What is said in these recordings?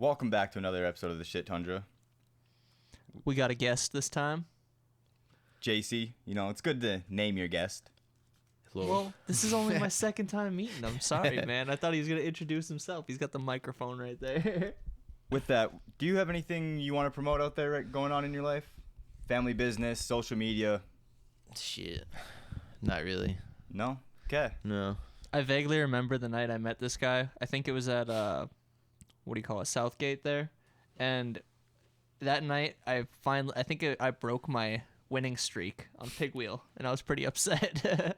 Welcome back to another episode of the Shit Tundra. We got a guest this time. Jacey, it's good to name your guest. Hello. Well, this is only my second time meeting him. Sorry, man. I thought he was going to introduce himself. He's got the microphone right there. With that, do you have anything you want to promote out there going on in your life? Family business, social media? Shit. Not really. No? Okay. No. I vaguely remember the night I met this guy. I think it was at, Southgate there. And that night, I broke my winning streak on pig wheel, and I was pretty upset.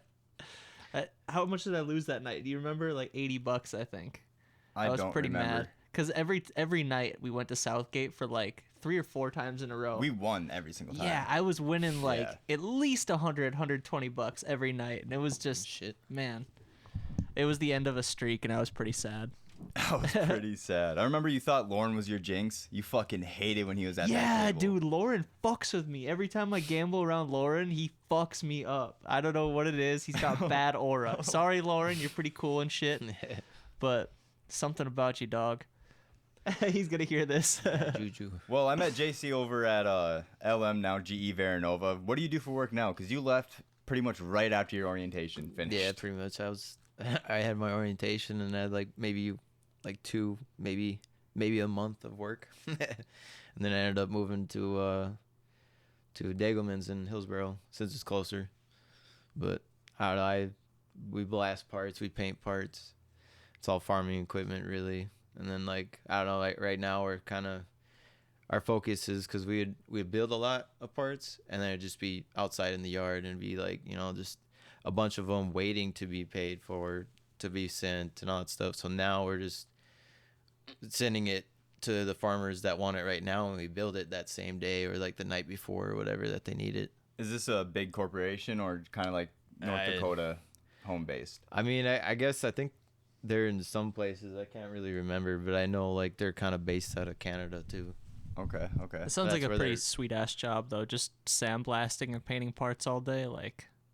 How much did I lose that night? Do you remember? Like $80, I think. I was don't pretty remember. mad. Because every night we went to Southgate for like 3 or 4 times in a row. We won every single time. Yeah, I was winning at least $100-$120 every night, and it was just Shit. Man. It was the end of a streak, and I was pretty sad. I was pretty sad. I remember you thought Lauren was your jinx. You fucking hated when he was at that Yeah, table. dude, Lauren fucks with me. Every time I gamble around Lauren, he fucks me up. I don't know what it is. He's got bad aura. Sorry, Lauren, you're pretty cool and shit, but something about you, dog. He's gonna hear this. Juju. Well, I met JC over at LM, now GE Veranova. What do you do for work now? Because you left pretty much right after your orientation finished. Yeah, pretty much. I had my orientation and I had maybe 2, maybe a month of work, and then I ended up moving to Degelman's in Hillsborough since it's closer. But we blast parts, we paint parts. It's all farming equipment really. And then right now we're kind of, our focus is because we'd build a lot of parts and then it'd just be outside in the yard and be just a bunch of them waiting to be paid for, to be sent and all that stuff. So now we're just sending it to the farmers that want it right now, and we build it that same day or the night before or whatever that they need it. Is this a big corporation or kind of like North Dakota home-based? I mean, I think they're in some places. I can't really remember, but I know they're kind of based out of Canada too. Okay. It sounds like a pretty sweet-ass job, though, just sandblasting and painting parts all day.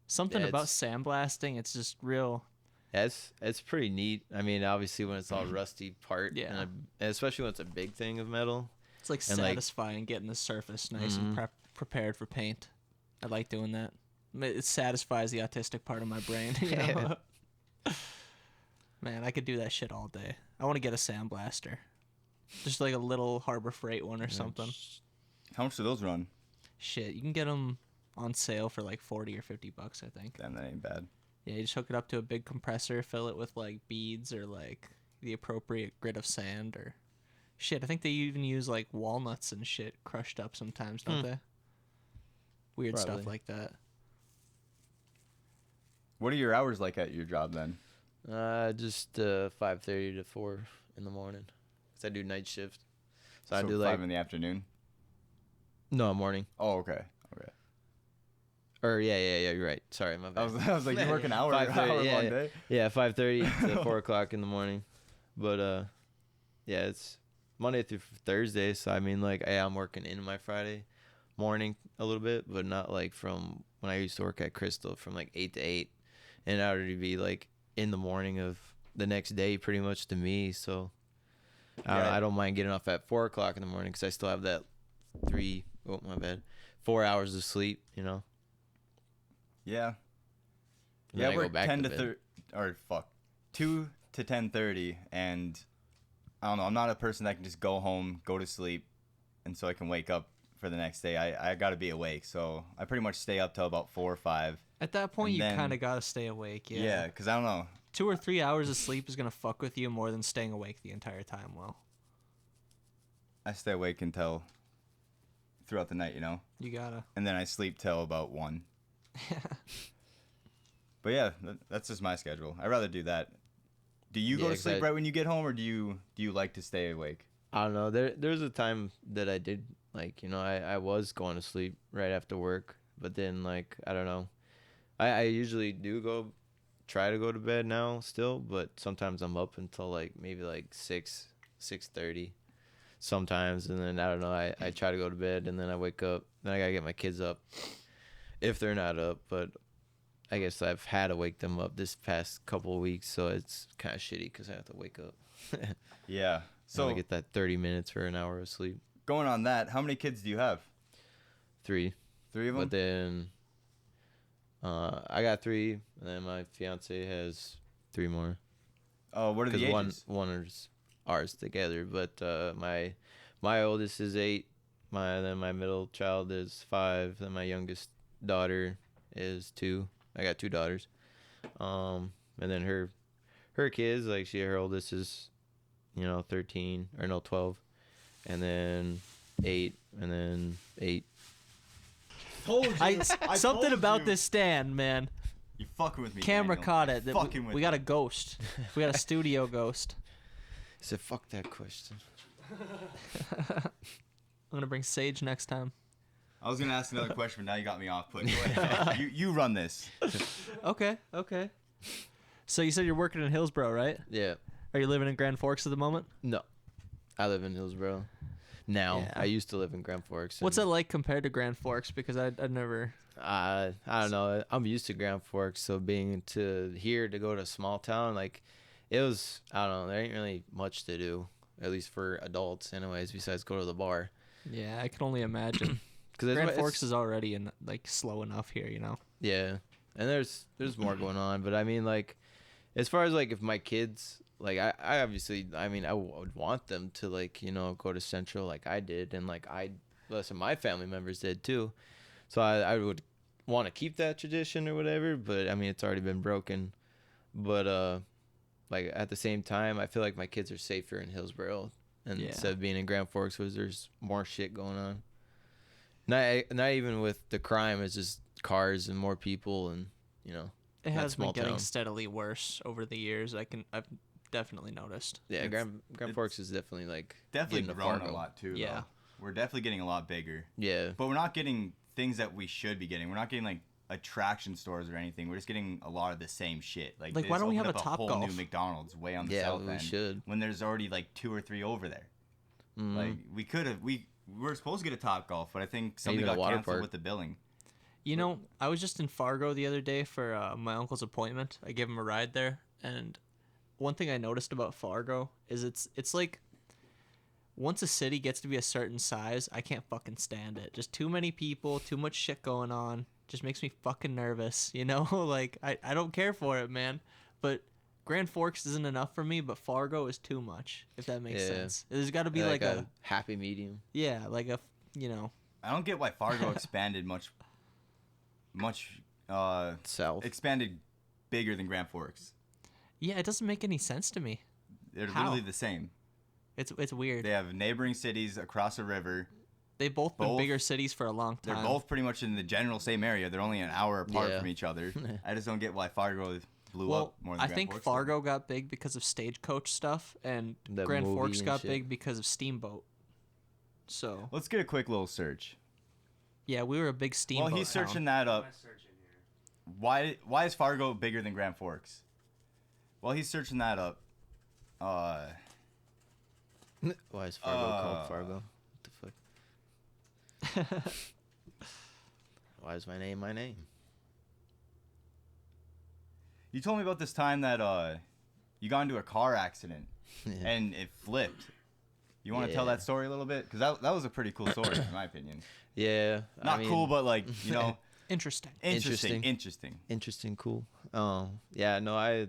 Something about sandblasting, it's just real. Yeah, it's pretty neat. I mean, obviously when it's all rusty part, yeah, and especially when it's a big thing of metal. It's satisfying getting the surface nice and prepared for paint. I like doing that. It satisfies the autistic part of my brain. You know? Man, I could do that shit all day. I want to get a sandblaster, just like a little Harbor Freight one or something. How much do those run? Shit, you can get them on sale for $40 or $50, I think. Damn, that ain't bad. Yeah, you just hook it up to a big compressor, fill it with beads or the appropriate grit of sand or shit. I think they even use walnuts and shit crushed up sometimes, don't they? Weird stuff like that. What are your hours like at your job then? Just 5:30 to 4 in the morning, 'cause I do night shift. So I do 5 in the afternoon. No, morning. Oh, okay. Or yeah, you're right. Sorry, my bad. I was like, you work an hour long day? Yeah, 5:30 to 4 o'clock in the morning. But yeah, it's Monday through Thursday. So I mean, I'm working in my Friday morning a little bit, but not from when I used to work at Crystal from 8 to 8, and it would be in the morning of the next day, pretty much to me. So I don't mind getting off at 4 o'clock in the morning because I still have that 4 hours of sleep. Yeah. And Yeah, I we're go back 2 to 10:30, and I don't know. I'm not a person that can just go home, go to sleep, and so I can wake up for the next day. I got to be awake, so I pretty much stay up till about 4 or 5. At that point, you kind of got to stay awake. Yeah, because I don't know. 2 or 3 hours of sleep is going to fuck with you more than staying awake the entire time. Well, I stay awake until throughout the night, You gotta. and then I sleep till about 1. But yeah, that's just my schedule. I'd rather do that. Do you go to sleep right when you get home, or do you like to stay awake? I don't know. There's a time that I did I was going to sleep right after work, but then I don't know. I usually do try to go to bed now still, but sometimes I'm up until maybe 6:30 sometimes, and then I don't know. I try to go to bed and then I wake up. Then I gotta get my kids up if they're not up, but I guess I've had to wake them up this past couple of weeks, so it's kind of shitty because I have to wake up. Yeah. So I get that 30 minutes for an hour of sleep. going on that, how many kids do you have? 3. 3 of them? But then I got 3, and then my fiance has 3 more. Oh, what are the ages? One is ours together, but my oldest is 8. Then my middle child is 5. Then my youngest daughter is 2. I got 2 daughters. And then her kids, like her oldest is, 13 or no 12, and then 8, and then 8. Something told about you. this stand, man. You fucking with me. Camera Daniel. caught it. Fucking with We got a ghost. We got a studio ghost. I said, fuck that question. I'm gonna bring Sage next time. I was gonna ask another question, but now you got me off put. Go ahead. you run this. Okay. So you said you're working in Hillsborough, right? Yeah. Are you living in Grand Forks at the moment? No. I live in Hillsborough. Now. Yeah. I used to live in Grand Forks. What's it like compared to Grand Forks? Because I'd never. I don't know. I'm used to Grand Forks, so being to here to go to a small town, like, it was, I don't know, there ain't really much to do, at least for adults anyways, besides go to the bar. Yeah, I can only imagine. Because Grand Forks is already slow enough here, Yeah, and there's more going on, but I mean, like, as far as like if my kids, like, I obviously, I mean, I would want them to, like, go to Central like I did, and like listen, my family members did too, so I would want to keep that tradition or whatever, but I mean, it's already been broken. But like, at the same time, I feel like my kids are safer in Hillsborough instead of being in Grand Forks, where there's more shit going on. Not even with the crime, it's just cars and more people, and It has been small getting town. steadily worse over the years. I've definitely noticed. Yeah, Grand Forks is definitely like Definitely getting to grown Fargo. a lot too. Yeah. Though. We're definitely getting a lot bigger. Yeah, But we're not getting things that we should be getting. We're not getting like attraction stores or anything. We're just getting a lot of the same shit. Like Like, they why just don't we opened have up a whole Topgolf? new McDonald's way on the yeah, south we end should. when there's already like 2 or 3 over there. Mhm. Like we could have we were supposed to get a Topgolf, but I think something Even a got water canceled park. with the billing. I was just in Fargo the other day for my uncle's appointment. I gave him a ride there, and one thing I noticed about Fargo is it's like, once a city gets to be a certain size, I can't fucking stand it. Just too many people, too much shit going on. Just makes me fucking nervous, Like, I don't care for it, man. But Grand Forks isn't enough for me, but Fargo is too much, if that makes Yeah. sense. There's got to be like a happy medium. yeah, like a, I don't get why Fargo expanded much South. expanded bigger than Grand Forks. yeah, it doesn't make any sense to me. They're How? literally the same. It's weird. They have neighboring cities across a river. They've both been both- bigger cities for a long They're time. both pretty much in the general same area. They're only an hour apart Yeah. from each other. I just don't get why Fargo blew Well, up more than I Grand think Forks did. Fargo got big because of Stagecoach stuff, and The Grand movie Forks and got shit. big because of Steamboat. So Let's get a quick little search. yeah, we were a big Steamboat. While he's town. searching that up, why is Fargo bigger than Grand Forks? While he's searching that up, Why is Fargo called Fargo? What the fuck? Why is my name my name? you told me about this time that you got into a car accident and it flipped. You want to tell Yeah. that story a little bit? Because that was a pretty cool story, in my opinion. Yeah. Not cool, but like, Interesting. Interesting, cool. Yeah, no, I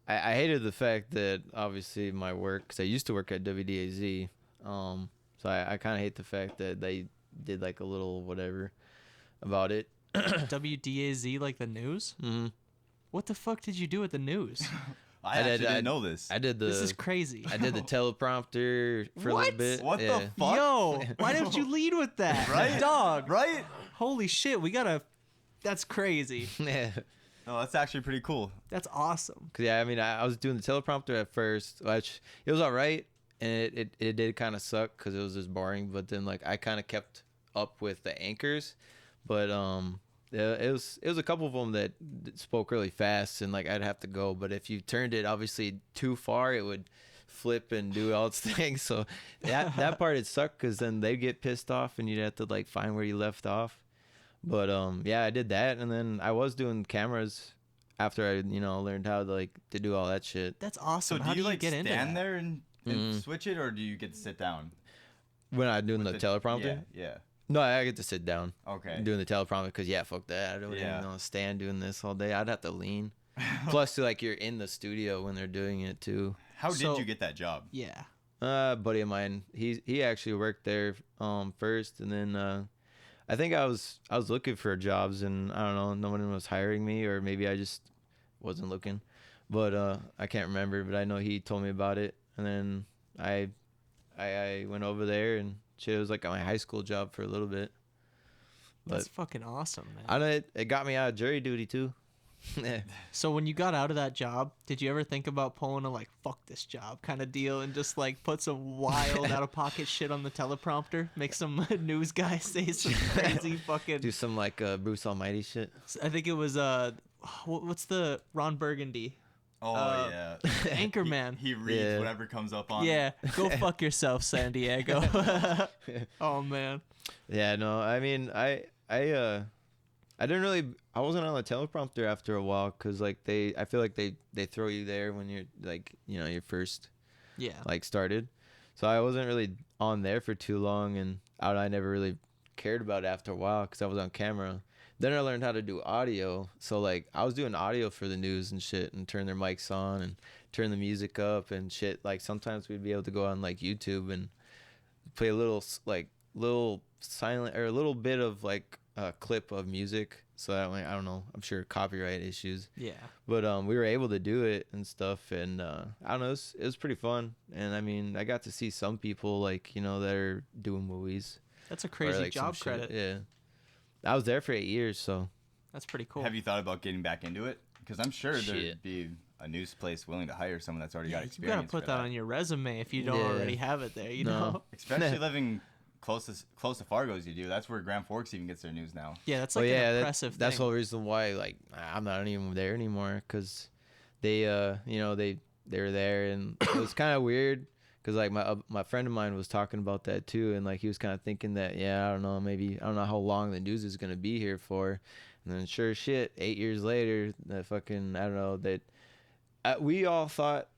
hated the fact that obviously my work, because I used to work at WDAZ, so I kind of hate the fact that they did like a little whatever about it. WDAZ, like the news. Mm-hmm. What the fuck did you do at the news? I actually didn't know this. I did the. This is crazy. I did the teleprompter for a What? little bit. What yeah. the fuck? Yo, why didn't you lead with that, Right? dog? Right? Holy shit, that's crazy. Yeah. No, that's actually pretty cool. That's awesome. Cause yeah, I mean, I was doing the teleprompter at first, which it was all right, and it did kind of suck because it was just boring. But then like I kind of kept up with the anchors, but yeah, it was a couple of them that spoke really fast, and like I'd have to go. But if you turned it obviously too far, it would flip and do all its things. So that part it sucked because then they'd get pissed off, and you'd have to like find where you left off. But yeah, I did that, and then I was doing cameras after I learned how to to do all that shit. That's awesome. So How do you like get into stand that? there and and switch it, or do you get to sit down? When I'm doing the teleprompter? Yeah. No, I get to sit down. Okay. Doing the teleprompter because, fuck that. I don't even know stand doing this all day. I'd have to lean. Plus, like, you're in the studio when they're doing it, too. How did you get that job? Yeah. Buddy of mine, he actually worked there first, and then I think I was looking for jobs, and I don't know, no one was hiring me, or maybe I just wasn't looking, but I can't remember. But I know he told me about it, and then I went over there, and shit, it was like my high school job for a little bit. But That's fucking awesome, man. I know it got me out of jury duty too. So when you got out of that job, did you ever think about pulling a like fuck this job kind of deal and just like put some wild out of pocket shit on the teleprompter, make some news guy say some crazy fucking do some like Bruce Almighty shit? I think it was what's the Ron Burgundy? Oh yeah, Anchorman. He reads whatever comes up on. Yeah, go fuck yourself, San Diego. Oh man. Yeah, no, I mean I didn't really. I wasn't on the teleprompter after a while because like I feel like they throw you there when you're like you're first like started, so I wasn't really on there for too long, and I never really cared about it after a while because I was on camera. Then I learned how to do audio, so like I was doing audio for the news and shit, and turn their mics on and turn the music up and shit. Like sometimes we'd be able to go on like YouTube and play a little silent or a little bit of like a clip of music, so that way I don't know, I'm sure copyright issues, but we were able to do it and stuff, and I don't know, it was pretty fun. And I mean I got to see some people like that are doing movies. That's a crazy like job credit. Yeah, I was there for 8 years, so that's pretty cool. Have you thought about getting back into it? Because I'm sure there'd be a news place willing to hire someone that's already got experience. You gotta put that on your resume if you don't already have it there, you know. Especially living close to Fargo as you do. That's where Grand Forks even gets their news now. Yeah, that's like an impressive thing. That's the whole reason why like I'm not even there anymore, because they they were there, and it was kind of weird because like my friend of mine was talking about that too, and like he was kind of thinking that I don't know how long the news is gonna be here for, and then sure shit 8 years later that fucking I don't know that we all thought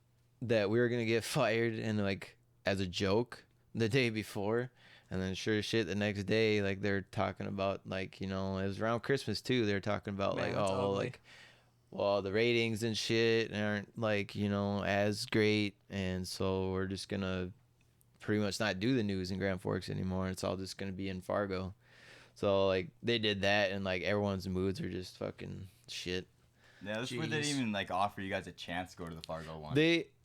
that we were gonna get fired and like as a joke the day before. And then sure as shit the next day, like they're talking about like, it was around Christmas too. They're talking about like, the ratings and shit aren't like, as great. And so we're just going to pretty much not do the news in Grand Forks anymore. It's all just going to be in Fargo. So like they did that, and like everyone's moods are just fucking shit. Yeah, that's where they didn't even like offer you guys a chance to go to the Fargo one.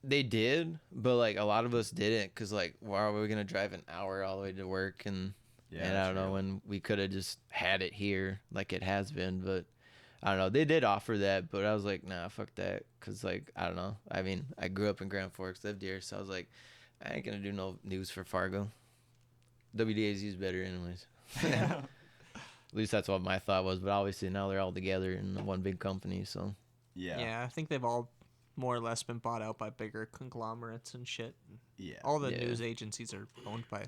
They did, but like a lot of us didn't, because like why are we gonna drive an hour all the way to work, and I don't know, when we could have just had it here like it has been. But I don't know, they did offer that, but I was like, nah, fuck that, because like I don't know, I mean I grew up in Grand Forks, lived here, so I was like, I ain't gonna do no news for Fargo. WDAZ is better anyways. At least that's what my thought was, but obviously now they're all together in one big company, so. Yeah, I think they've all more or less been bought out by bigger conglomerates and shit. Yeah. All the news agencies are owned by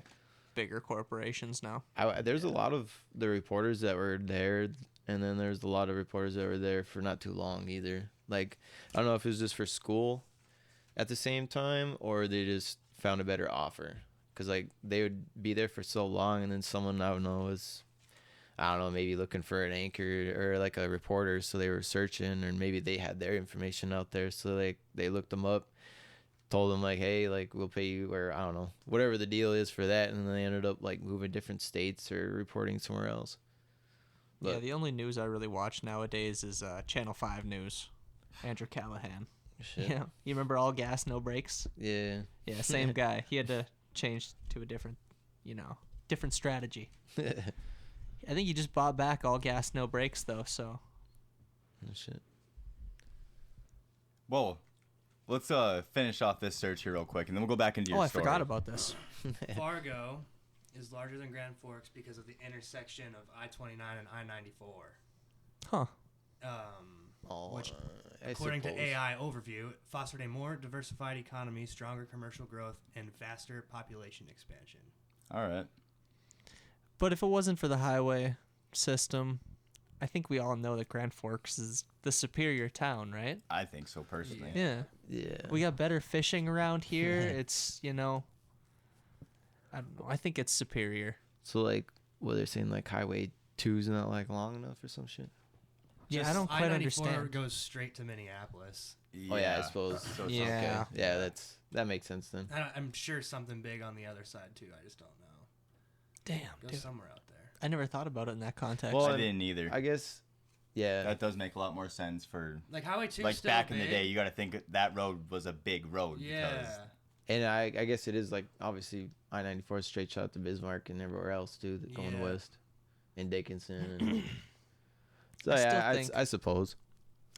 bigger corporations now. There's a lot of the reporters that were there, and then there's a lot of reporters that were there for not too long either. Like, I don't know if it was just for school at the same time, or they just found a better offer. Because, like, they would be there for so long, and then someone, I don't know, maybe looking for an anchor or like a reporter, so they were searching, or maybe they had their information out there, so like they looked them up, told them like, hey, like we'll pay you, or I don't know, whatever the deal is for that, and then they ended up like moving different states or reporting somewhere else. But, yeah, the only news I really watch nowadays is Channel 5 News. Andrew Callahan. Shit. Yeah, you remember All Gas No Brakes? Yeah, same guy. He had to change to a different strategy. I think he just bought back All Gas No Brakes though, so. Oh, shit. Well, let's finish off this search here real quick, and then we'll go back into your story. I forgot about this. Fargo is larger than Grand Forks because of the intersection of I-29 and I-94. Huh. Which, according to AI Overview, fostered a more diversified economy, stronger commercial growth, and faster population expansion. All right. But if it wasn't for the highway system, I think we all know that Grand Forks is the superior town, right? I think so personally. Yeah. Yeah. We got better fishing around here. It's, I don't know. I think it's superior. So like, what they're saying, like Highway 2's not like long enough or some shit. Yeah, I don't quite understand. Goes straight to Minneapolis. Yeah. Oh yeah, I suppose. So it's Yeah. okay. Yeah, that makes sense then. I'm sure something big on the other side too. I just don't know. Damn, Go dude. somewhere out there. I never thought about it in that context. Well, I didn't either. I guess. Yeah. That does make a lot more sense for Like Highway 2 like still back big. in the day. You got to think that road was a big road. Yeah. Because And I guess it is like obviously I-94 straight shot to Bismarck and everywhere else too, going Yeah. west, and Dickinson. And so I still yeah, think- I suppose.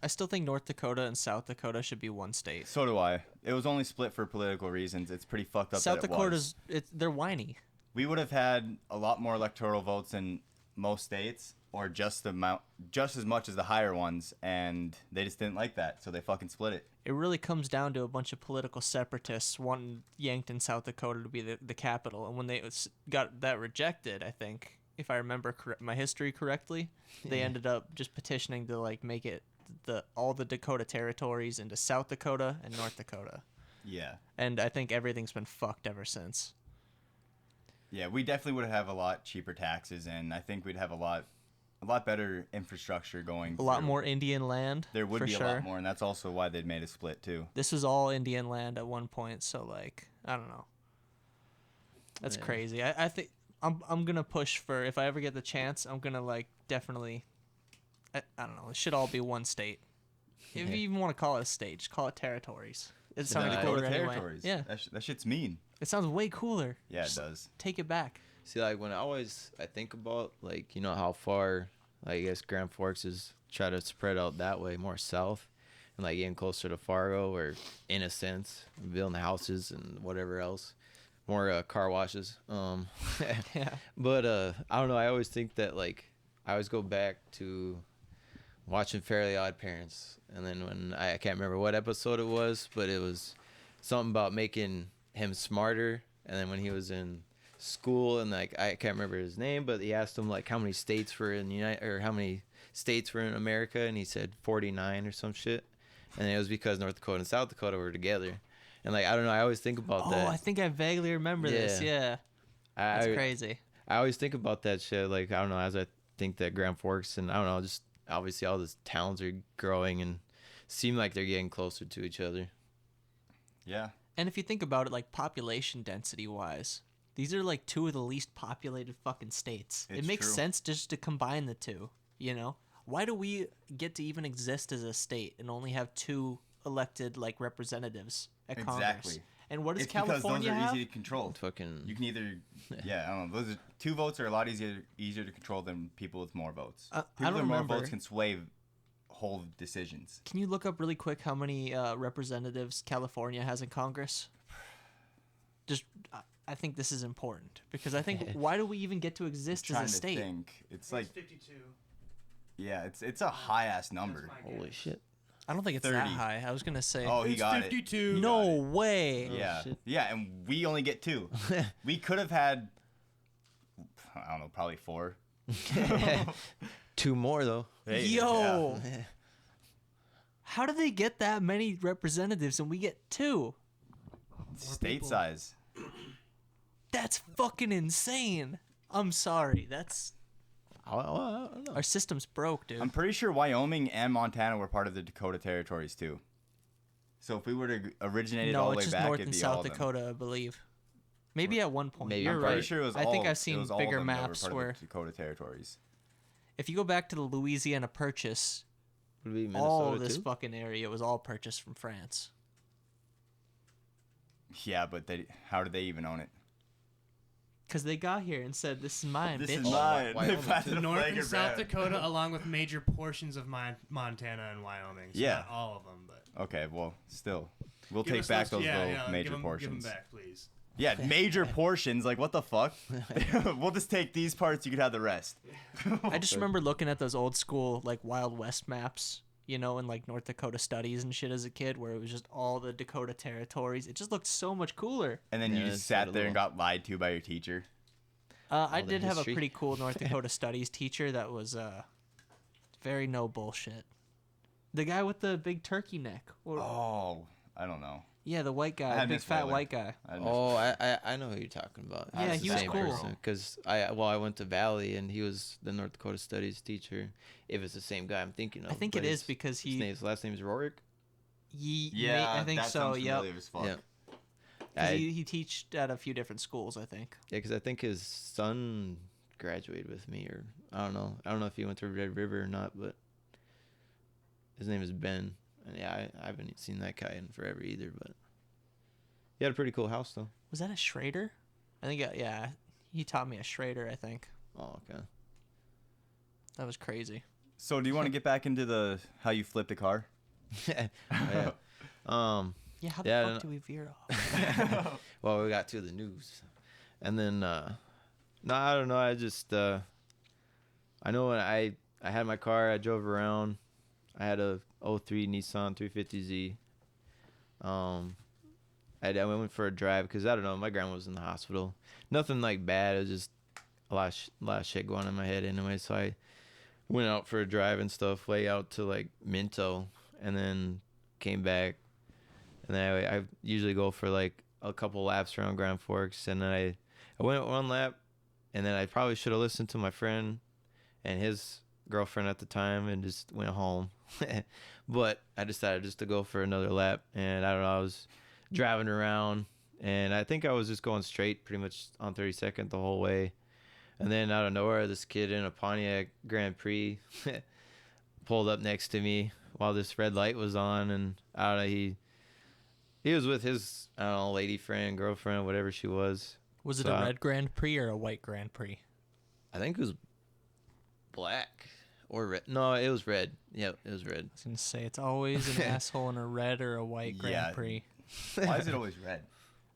I still think North Dakota and South Dakota should be one state. So do I. It was only split for political reasons. It's pretty fucked up. South that it Dakota's, was. they're whiny. We would have had a lot more electoral votes in most states, or just as much as the higher ones, and they just didn't like that, so they fucking split it. It really comes down to a bunch of political separatists wanting Yankton, South Dakota to be the capital. And when they got that rejected, I think, if I remember my history correctly, they ended up just petitioning to like make it all the Dakota territories into South Dakota and North Dakota. Yeah. And I think everything's been fucked ever since. Yeah, we definitely would have a lot cheaper taxes, and I think we'd have a lot better infrastructure going. A lot through. more Indian land. There would for be sure. a lot more, and that's also why they'd made a split too. This was all Indian land at one point, so like I don't know. That's Yeah. crazy. I think I'm gonna push for, if I ever get the chance, I'm gonna like definitely. I don't know. It should all be one state. If you even want to call it a state, just call it territories. It sounds Dakota cooler anyway. territories. Yeah, That shit's mean. it sounds way cooler. Yeah, Just it does. Take it back. See, like when I think about like how far like, I guess Grand Forks is try to spread out that way more south, and like getting closer to Fargo, or in a sense building houses and whatever else, more car washes. Yeah. But I don't know. I always think that like I always go back to watching Fairly Odd Parents, and then when I can't remember what episode it was, but it was something about making him smarter. And then when he was in school, and like I can't remember his name, but he asked him like how many states were in how many states were in America, and he said 49 or some shit. And it was because North Dakota and South Dakota were together. And like I don't know, I always think about that. Oh, I think I vaguely remember this. Yeah. That's crazy. I always think about that shit. Like I don't know, as I think that Grand Forks and I don't know, just obviously all these towns are growing and seem like they're getting closer to each other. Yeah. And if you think about it, like population density wise, these are like two of the least populated fucking states. It It's makes true. sense just to combine the two, Why do we get to even exist as a state and only have two elected like representatives at Congress? Exactly. And what does It's because California those are have? easy to control. Fucking You can either, yeah, I don't know. Those 2 votes are a lot easier to control than people with more votes. I People don't with more remember. votes can sway whole decisions. Can you look up really quick how many representatives California has in Congress? Just, I think this is important because I think why do we even get to exist Trying as a to state? think, it's like 52. yeah, it's a high ass number. That's my holy guess. shit. I don't think it's 30. that high. I was gonna say. Oh, he It's got 52. it. no got way. Yeah, shit. yeah, and we only get 2. We could have had, I don't know, probably 4. 2 more though. Hey, Yo, yeah. how do they get that many representatives and we get 2? State people. size. That's fucking insane. I'm sorry. That's I don't know. our system's broke, dude. I'm pretty sure Wyoming and Montana were part of the Dakota territories too. So if we were to originate it No, all the it's way just back, North it'd and be all South of them. Dakota, I believe. Maybe at one point. Maybe. You're I'm I'm right. pretty sure it was I all. think I've it seen was all bigger of them that were maps part of where the Dakota territories. if you go back to the Louisiana Purchase, Would it be Minnesota all this too? fucking area was all purchased from France. Yeah, but how did they even own it? Because they got here and said, this is mine, This bitch. is mine. Wyoming, They planted a North flag and of South red. Dakota, along with major portions of Montana and Wyoming. So Yeah. not all of them, but Okay, well, still, we'll give take us back those little like, major give 'em portions. back, please. Yeah, major portions. Like, what the fuck? We'll just take these parts. You could have the rest. I just remember looking at those old school, like, Wild West maps, in, like, North Dakota studies and shit as a kid, where it was just all the Dakota territories. It just looked so much cooler. And then Yeah, you it's just sat got a there and little- got lied to by your teacher. I the did have a history. pretty cool North Dakota studies teacher that was Very no bullshit. The guy with the big turkey neck. Oh, I don't know. Yeah, the white I guy, had big Miss fat Whaler. white guy. Oh, I know who you're talking about. Yeah, he was cool. Because I went to Valley and he was the North Dakota Studies teacher. If it's the same guy I'm thinking of. I think it is because his last name is Rorick. I think that so. sounds Yep. familiar as fuck. Yeah. He teached at a few different schools, I think. Yeah, because I think his son graduated with me, or I don't know. I don't know if he went to Red River or not, but his name is Ben. And yeah, I haven't seen that guy in forever either, but he had a pretty cool house though. Was that a Schrader? I think yeah. He taught me a Schrader, I think. Oh, okay. That was crazy. So, do you want to get back into how you flipped a car? Yeah. Yeah, how the fuck do we veer off? Well, we got to the news, and then no, I don't know. I just I know when I had my car, I drove around. I had a '03 Nissan 350Z. I went for a drive because I don't know. My grandma was in the hospital. Nothing like bad. It was just a lot of shit going on in my head anyway. So I went out for a drive and stuff, way out to like Minto, and then came back. And then I usually go for like a couple laps around Grand Forks, and then I went one lap, and then I probably should have listened to my friend and his girlfriend at the time and just went home. But I decided just to go for another lap, and I don't know, I was driving around, and I think I was just going straight pretty much on 32nd the whole way. And then out of nowhere, this kid in a Pontiac Grand Prix pulled up next to me while this red light was on, and I don't know, he was with his, I don't know, lady friend, girlfriend, whatever she was. Was it a red Grand Prix or a white Grand Prix? I think it was black or red. No, it was red. Yep, it was red. I was going to say, it's always an asshole in a red or a white Grand Prix. Why is it always red?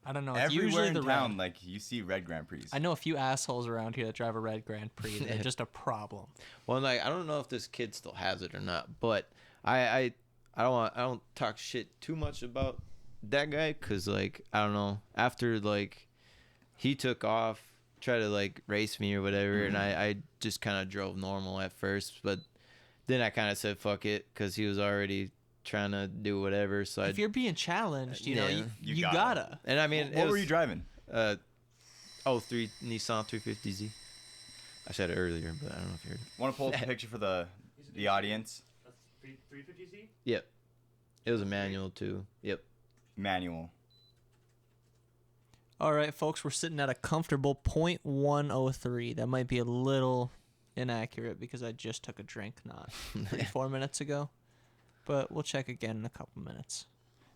I don't know. It's Everywhere usually in the town, red. like, you see red Grand Prix. I know a few assholes around here that drive a red Grand Prix. They're just a problem. Well, like, I don't know if this kid still has it or not, but I don't talk shit too much about that guy, because like, I don't know, after like he took off, tried to like race me or whatever, and I just kind of drove normal at first, but then I kind of said fuck it, because he was already trying to do whatever. So if you're being challenged, you know, you gotta. And I mean, what were you driving? 03 Nissan 350Z. I said it earlier, but I don't know if you heard it. Want to pull up a picture for the audience? That's 350Z? Yep. It was a manual too. Yep. Manual. All right, folks, we're sitting at a comfortable .103. That might be a little inaccurate because I just took a drink not 4 minutes ago. But we'll check again in a couple minutes.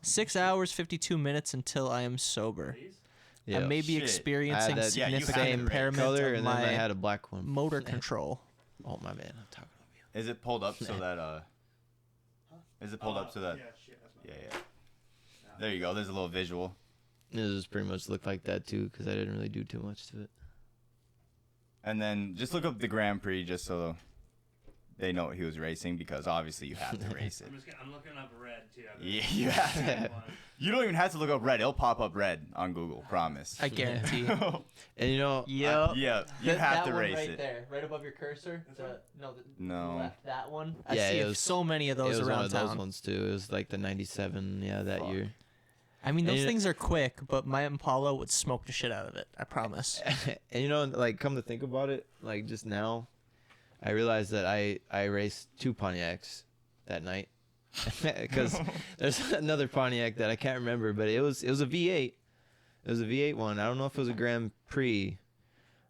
6 hours, 52 minutes until I am sober. Yeah. I may be experiencing significant impairment color, of and then I my had a black one. motor control. Oh my man, I'm talking about you. Is it pulled up so that Is it pulled up so that? Yeah, shit. That's Yeah. There you go. There's a little visual. It just pretty much looked like that too, because I didn't really do too much to it. And then just look up the Grand Prix just so they know what he was racing, because obviously you have to race it. I'm looking up red too. Yeah, you have to. You don't even have to look up red. It'll pop up red on Google. Promise. I guarantee. And you know, Yep. Yeah, you have to race right it. there, right above your cursor. No. Left, that one. Yeah, I see it was- so many of those it was around one of town. those ones too. It was like the '97, that Fuck. year. I mean, those And- things are quick, but my Impala would smoke the shit out of it. I promise. And you know, like, come to think about it, like just now, I realized that I raced 2 Pontiacs that night, because there's another Pontiac that I can't remember, but it was a V8. It was a V8 one. I don't know if it was a Grand Prix.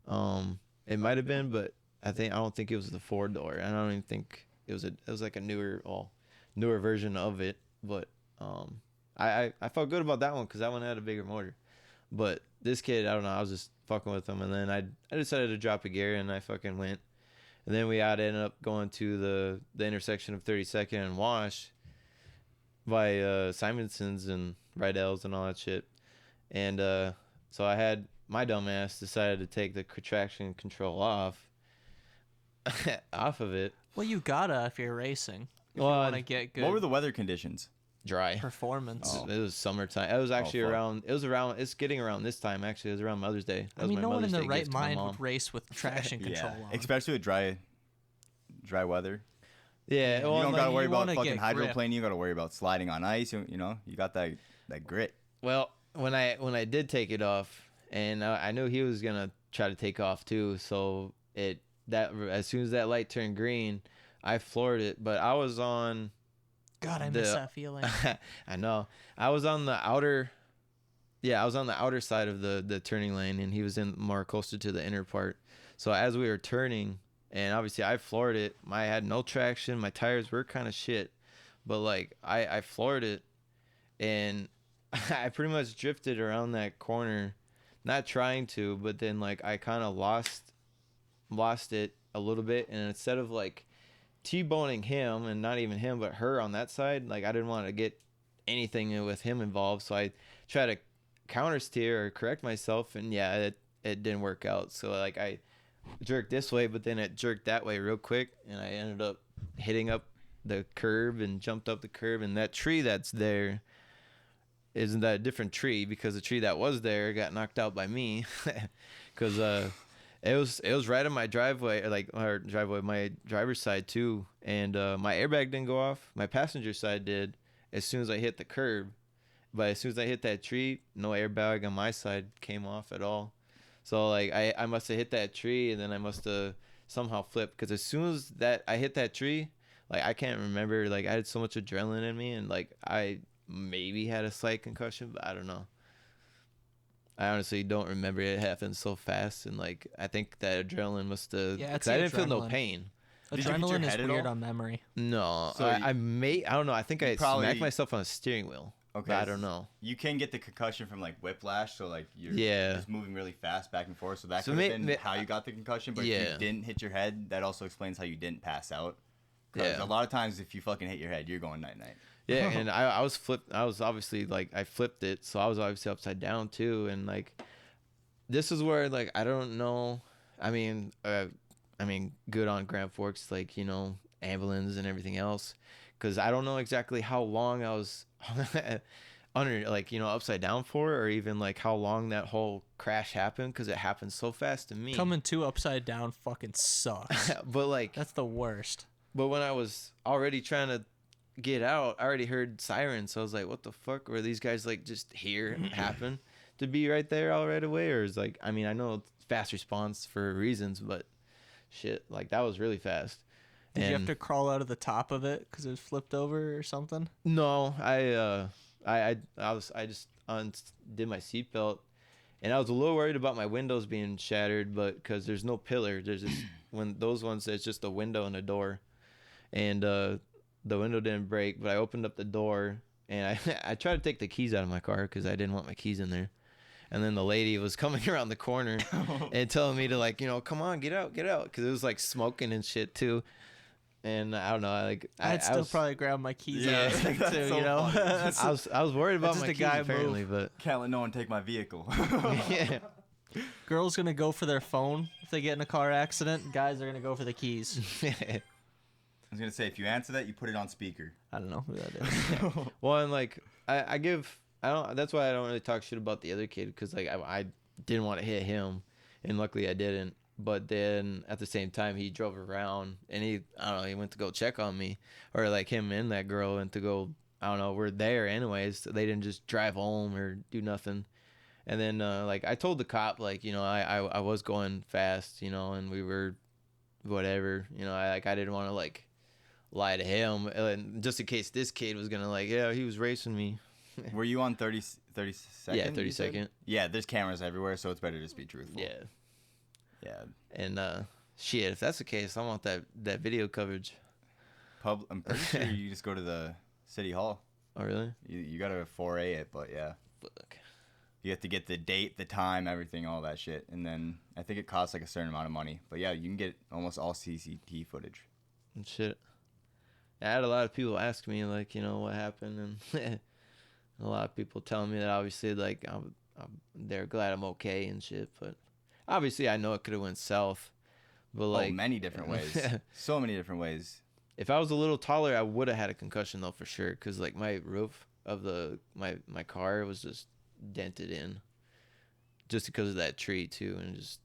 It might have been, but I don't think it was the 4-door. I don't even think it was like a newer version of it. But I felt good about that one because that one had a bigger motor. But this kid, I don't know, I was just fucking with him, and then I decided to drop a gear, and I fucking went. And then we ended up going to the intersection of 32nd and Wash by Simonson's and Rydell's and all that shit. And so I had my dumbass decided to take the traction control off of it. Well, you gotta if you're racing. If Well, you want to get good What were the weather conditions? Dry. performance. It was summertime. It was actually fuck. it's getting around this time, actually. It was around Mother's Day. That I was mean, my no one in Mother's their Day right gift to my mind mom. would race with traction control on. Especially with dry weather. Yeah, You well, don't like, gotta worry you about wanna fucking get grip. hydroplaning. You gotta worry about sliding on ice. You know, you got that grit. well, when I did take it off, and I knew he was gonna try to take off too, so that as soon as that light turned green, I floored it. But I was on. God, I miss that feeling. I know. I was on the outer. Yeah, I was on the outer side of the turning lane, and he was in more closer to the inner part. So as we were turning, and obviously I floored it. I had no traction. My tires were kind of shit, but like I floored it, and I pretty much drifted around that corner, not trying to, but then like I kind of lost it a little bit, and instead of like T-boning him, and not even him but her on that side, like I didn't want to get anything with him involved, so I tried to counter steer or correct myself, and yeah, it didn't work out. So like I jerked this way, but then it jerked that way real quick, and I ended up hitting up the curb and jumped up the curb, and that tree that's there isn't that a different tree, because the tree that was there got knocked out by me because it was right on my driveway, my driver's side too, and my airbag didn't go off. My passenger side did as soon as I hit the curb, but as soon as I hit that tree, no airbag on my side came off at all. So like I must have hit that tree, and then I must have somehow flipped, because as soon as that I hit that tree, like I can't remember, like I had so much adrenaline in me, and like I maybe had a slight concussion, but I don't know. I honestly don't remember. It happened so fast, and like I think that adrenaline must have. Yeah, it's because I the didn't feel no adrenaline. pain. Did you hit your Adrenaline is head at weird all? on memory. No, So I don't know. I think I probably- smacked myself on the steering wheel. Okay, But I don't know. You can get the concussion from like whiplash, so like you're Yeah. just moving really fast back and forth. So that So could have may- been how you got the concussion. But if Yeah. you didn't hit your head, that also explains how you didn't pass out. 'Cause Yeah. a lot of times, if you fucking hit your head, you're going night night. Yeah, and I was flipped. I was obviously like I flipped it, so I was obviously upside down too. And like this is where like I don't know. I mean, good on Grand Forks, like ambulance and everything else, because I don't know exactly how long I was under, like upside down for, or even like how long that whole crash happened, because it happened so fast to me. Coming too upside down fucking sucks. But like, That's the worst. but when I was already trying to get out, I already heard sirens. So I was like, what the fuck? Were these guys like just here and happen to be right there all right away? Or is like, I mean, I know it's fast response for reasons, but shit, like that was really fast. Did you have to crawl out of the top of it because it was flipped over or something? No, I just did my seatbelt, and I was a little worried about my windows being shattered, but because there's no pillar, there's just when those ones, it's just a window and a door, and the window didn't break, but I opened up the door, and I tried to take the keys out of my car because I didn't want my keys in there, and then the lady was coming around the corner and telling me to like come on, get out, because it was like smoking and shit too. And I don't know, I'd still was, probably grab my keys Yeah, out too, that's so funny. That's I was worried about just my a keys guy apparently, Can't let no one take my vehicle. yeah. girls gonna go for their phone if they get in a car accident. Guys are gonna go for the keys. I was gonna say, if you answer that, you put it on speaker. I don't know who that is. Well, and like I don't. That's why I don't really talk shit about the other kid, because like I didn't want to hit him, and luckily I didn't. But then at the same time, he drove around, and he went to go check on me, or like him and that girl went to go. I don't know. We're there anyways. So they didn't just drive home or do nothing. And then like I told the cop, like I was going fast, and we were whatever, I didn't want to like lie to him, and just in case this kid was gonna like, yeah, he was racing me. Were you on 30 second? Yeah, 30-second. Yeah, there's cameras everywhere, so it's better to just be truthful. Yeah. Yeah. And shit, if that's the case, I want that video coverage. I'm pretty sure you just go to the city hall. Oh really? You gotta 4A it, but yeah. Fuck. You have to get the date, the time, everything, all that shit, and then I think it costs like a certain amount of money. But yeah, you can get almost all CCTV footage. And shit. I had a lot of people ask me like, what happened, and a lot of people telling me that obviously like they're glad I'm okay and shit, but obviously I know it could have went south. But like many different ways. So many different ways. If I was a little taller, I would have had a concussion though for sure, because like my roof of my car was just dented in, just because of that tree too, and just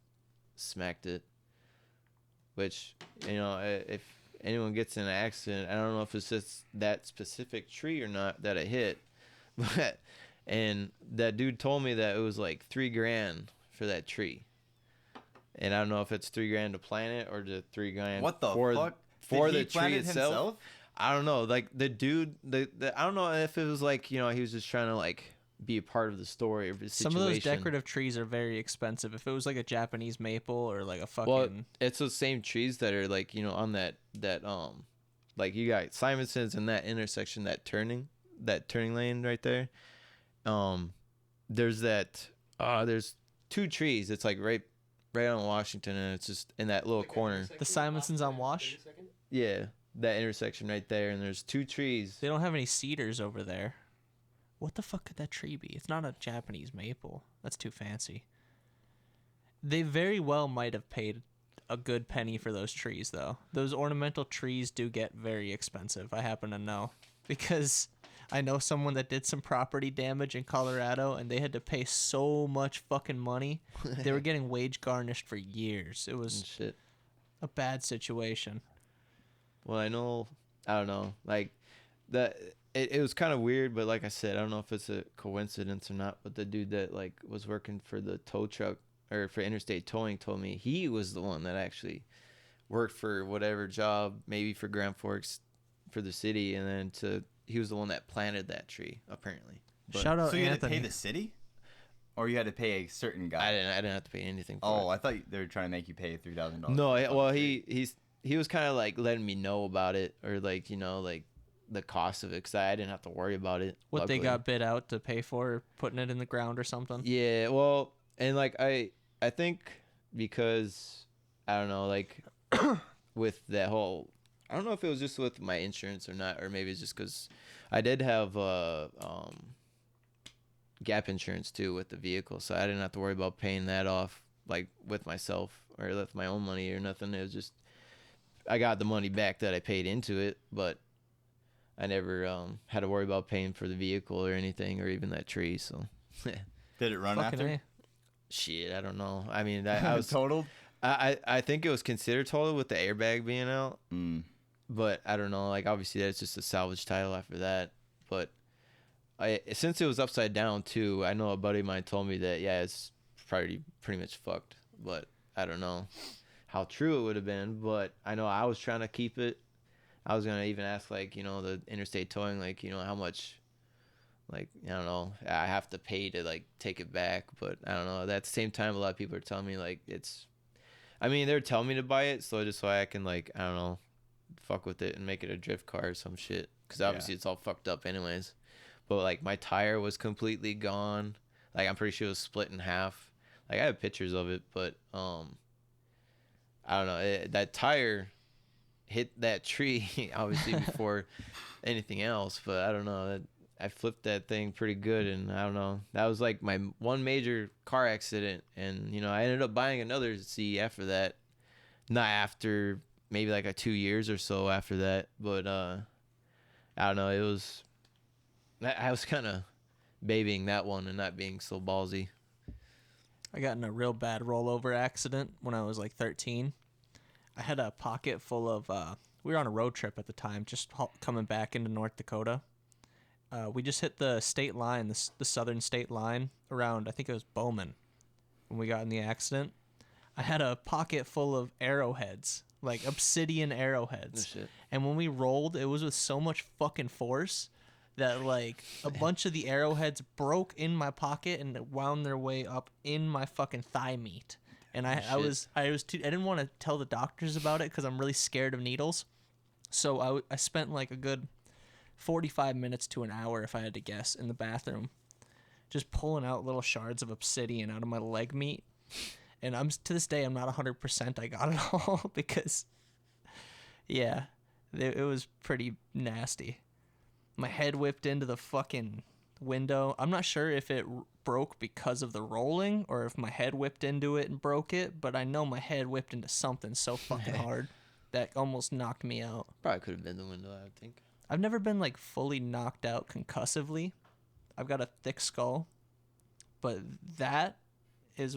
smacked it. Which if anyone gets in an accident, I don't know if it's just that specific tree or not that it hit, but and that dude told me that it was like $3,000 for that tree, and I don't know if it's $3,000 to plant it or the $3,000 What the for fuck? for Did the he tree plant it itself. himself? I don't know. Like the dude, I don't know if it was like, you know, he was just trying to like be a part of the story of the situation. Some of those decorative trees are very expensive. If it was like a Japanese maple or like a fucking Well, it's those same trees that are like, you know, on that like you got Simonson's in that intersection, that turning lane right there. There's there's two trees. It's like right on Washington, and it's just in that little corner. the Simonsons on Wash. Yeah, that intersection right there, and there's two trees. They don't have any cedars over there. What the fuck could that tree be? It's not a Japanese maple. That's too fancy. They very well might have paid a good penny for those trees, though. Those ornamental trees do get very expensive, I happen to know. Because I know someone that did some property damage in Colorado, and they had to pay so much fucking money. They were getting wage garnished for years. It was Shit. a bad situation. Well, I don't know, like that. It was kind of weird, but like I said, I don't know if it's a coincidence or not. But the dude that like was working for the tow truck or for Interstate Towing told me he was the one that actually worked for whatever job, maybe for Grand Forks, for the city, and then he was the one that planted that tree apparently. But, Shout out So you had to Anthony. pay the city, or you had to pay a certain guy? I didn't have to pay anything for Oh, it. I thought they were trying to make you pay $3,000. No, well he was kind of like letting me know about it, or like, you know, like the cost of it, because I didn't have to worry about it. What luckily. they got bid out to pay for putting it in the ground or something. Yeah, well, and like I think because I don't know, like with that whole, I don't know if it was just with my insurance or not, or maybe it's just because I did have gap insurance too with the vehicle, so I didn't have to worry about paying that off like with myself or with my own money or nothing. It was just I got the money back that I paid into it, but I never had to worry about paying for the vehicle or anything, or even that tree. So Did it run Fucking after? A. shit, I don't know. I mean, I was totaled. I think it was considered total with the airbag being out, but I don't know. Like obviously that's just a salvage title after that. But since it was upside down too, I know a buddy of mine told me that it's probably pretty much fucked. But I don't know how true it would have been. But I know I was trying to keep it. I was gonna even ask, like, you know, the Interstate Towing, like, you know, how much, like, I don't know, I have to pay to like take it back. But I don't know. At the same time, a lot of people are telling me like they're telling me to buy it so I can, like, I don't know, fuck with it and make it a drift car or some shit. Because obviously it's all fucked up anyways. But like my tire was completely gone. Like I'm pretty sure it was split in half. Like I have pictures of it, but I don't know. That tire hit that tree obviously before anything else. But I don't know. I flipped that thing pretty good, and I don't know. That was like my one major car accident, and you know I ended up buying another Z after that. Not after, maybe like 2 years or so after that, but I don't know. I was kind of babying that one and not being so ballsy. I got in a real bad rollover accident when I was like 13. I had a pocket full of, we were on a road trip at the time, just coming back into North Dakota. We just hit the state line, the southern state line around, I think it was Bowman, when we got in the accident. I had a pocket full of arrowheads, like obsidian arrowheads. Oh, shit. And when we rolled, it was with so much fucking force that like a bunch of the arrowheads broke in my pocket and wound their way up in my fucking thigh meat. And I didn't want to tell the doctors about it because I'm really scared of needles. So I spent like a good 45 minutes to an hour, if I had to guess, in the bathroom, just pulling out little shards of obsidian out of my leg meat. And to this day, I'm not 100% I got it all because, yeah, it was pretty nasty. My head whipped into the fucking window. I'm not sure if it broke because of the rolling or if my head whipped into it and broke it, but I know my head whipped into something so fucking hard that almost knocked me out. Probably could have been the window, I would think. I've never been like fully knocked out concussively. I've got a thick skull, but that is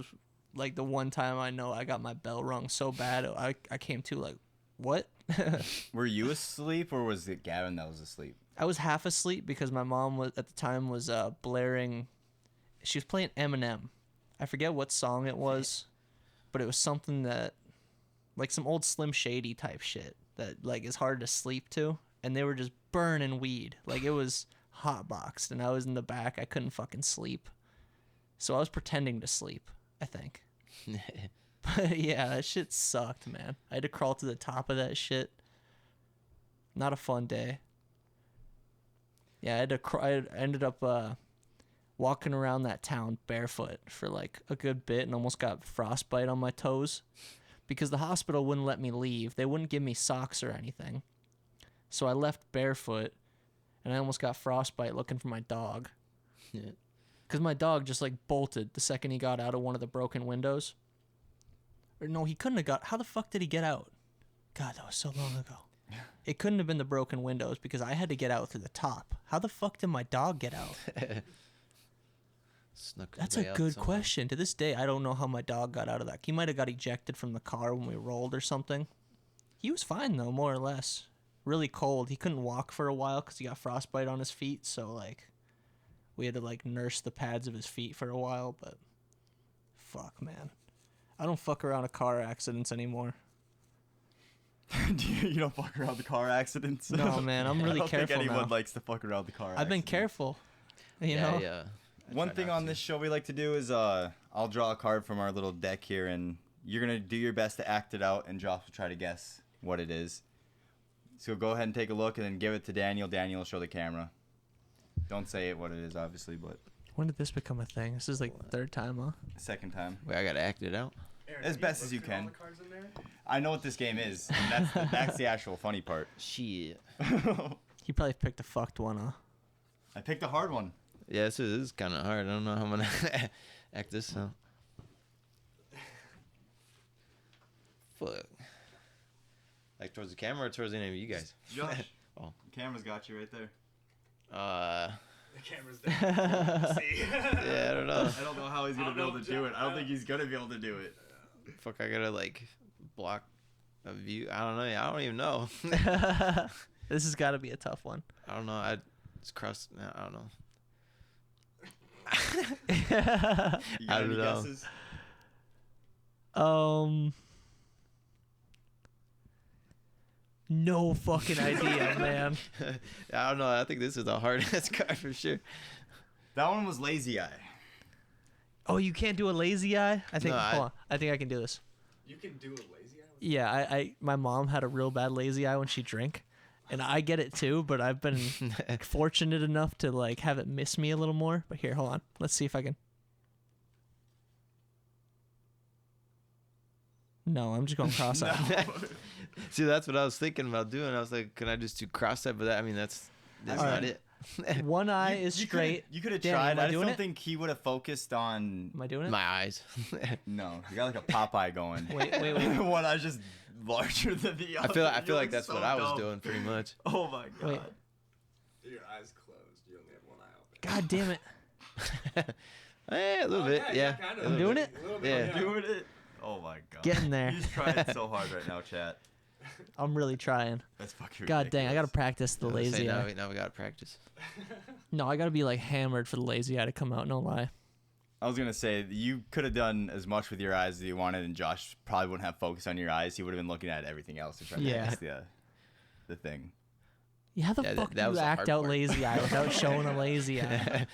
like the one time I know I got my bell rung so bad I came to like What? Were you asleep or was it Gavin that was asleep? I was half asleep because my mom was at the time blaring. She was playing Eminem. I forget what song it was, but it was something that, like some old Slim Shady type shit that like is hard to sleep to. And they were just burning weed. Like it was hotboxed, and I was in the back. I couldn't fucking sleep, so I was pretending to sleep, I think. But yeah, that shit sucked, man. I had to crawl to the top of that shit. Not a fun day. Yeah, I ended up walking around that town barefoot for like a good bit and almost got frostbite on my toes because the hospital wouldn't let me leave. They wouldn't give me socks or anything. So I left barefoot and I almost got frostbite looking for my dog. Yeah. Because my dog just like bolted the second he got out of one of the broken windows. Or no, he couldn't have got. How the fuck did he get out? God, that was so long ago. It couldn't have been the broken windows because I had to get out through the top. How the fuck did my dog get out? That's a good question. To this day, I don't know how my dog got out of that. He might have got ejected from the car when we rolled or something. He was fine though, more or less. Really cold. He couldn't walk for a while because he got frostbite on his feet. So like, we had to like nurse the pads of his feet for a while. But fuck, man, I don't fuck around with car accidents anymore. You don't fuck around with car accidents? No, man, I'm really I don't careful think anyone now. likes to fuck around with car accidents. I've been careful. You know? Yeah. One thing on this show we like to do is I'll draw a card from our little deck here, and you're going to do your best to act it out, and Josh will try to guess what it is. So go ahead and take a look, and then give it to Daniel. Daniel will show the camera. Don't say it what it is, obviously, but... When did this become a thing? This is like the third time, huh? Second time. Wait, I gotta act it out. Aaron, As best as you look through all can. the cards in there? I know what this game is. That's the actual funny part. Shit. He probably picked a fucked one, huh? I picked a hard one. Yeah, this is kind of hard. I don't know how I'm gonna act this out. Fuck. Like towards the camera or towards any of you guys? Josh. Oh. The camera's got you right there. The camera's there. See? Yeah, I don't know. I don't know how he's going to be able to do it. I don't think he's going to be able to do it. Fuck, I gotta like block a view. I don't know. I don't even know. This has got to be a tough one. I don't know. I just crossed. I don't know. You got I any don't know. guesses? No fucking idea, man. I don't know. I think this is the hardest card for sure. That one was Lazy Eye. Oh, you can't do a lazy eye? I think. No, hold on. I think I can do this. You can do a lazy eye? Yeah, I my mom had a real bad lazy eye when she drank, and I get it too. But I've been fortunate enough to like have it miss me a little more. But here, hold on. Let's see if I can. No, I'm just going cross-eyed. See, that's what I was thinking about doing. I was like, can I just do cross-eyed? But that, I mean, that's All not right. it. One eye is straight. You could have Danny, tried. am I I just doing don't it? think he would have focused on. Am I doing it? My eyes. No, you got like a Popeye going. Wait. One eye's just larger than the other. I feel You like look that's so what I was dumb. doing pretty much. Oh my god. Wait. Your eyes closed. You only have one eye open. God damn it. A little bit, yeah. Kind I'm doing it? A little bit, Yeah. Doing it. Oh my god. Getting there. He's trying so hard right now, chat. I'm really trying. That's fucking God dang, I gotta ridiculous. practice the I was gonna lazy say, eye. now we gotta practice. No, I gotta be like hammered for the lazy eye to come out. No lie. I was gonna say you could have done as much with your eyes as you wanted, and Josh probably wouldn't have focused on your eyes. He would have been looking at everything else to try to Yeah. guess the thing. Yeah, how the Yeah, fuck that do you was the act hard out part. lazy eye without showing a lazy eye?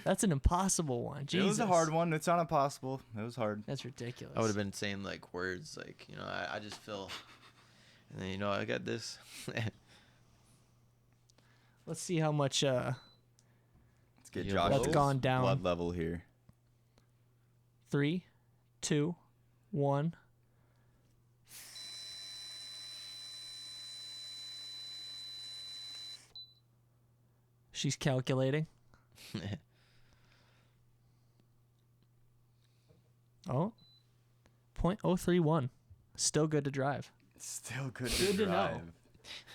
That's an impossible one. Jesus. It was a hard one. It's not impossible. It was hard. That's ridiculous. I would have been saying like words like, you know, I just feel, and then, you know, I got this. Let's see how much Let's get Yeah, Josh's that's gone down. blood level here. 3, 2, 1. She's calculating. Oh. 0.031. Still good to drive. Still good Good to know. drive.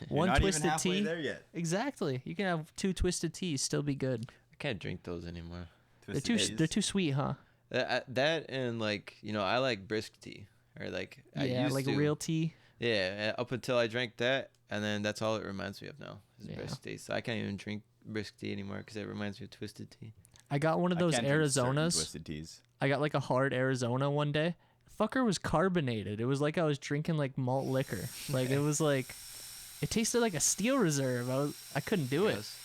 You're One not twisted even halfway tea. there yet. Exactly. You can have 2 twisted teas, still be good. I can't drink those anymore. They're too sweet, huh? That and like, you know, I like brisk tea or like I Yeah, used like to, real tea. Yeah, up until I drank that, and then that's all it reminds me of now is Yeah. brisk tea. So I can't even drink brisk tea anymore because it reminds me of twisted tea. I got one of I those can't drink certain Arizonas. Twisted teas. I got like a hard Arizona one day. Fucker was carbonated. It was like I was drinking like malt liquor. Like it was like, it tasted like a Steel Reserve. I couldn't do it. Yes.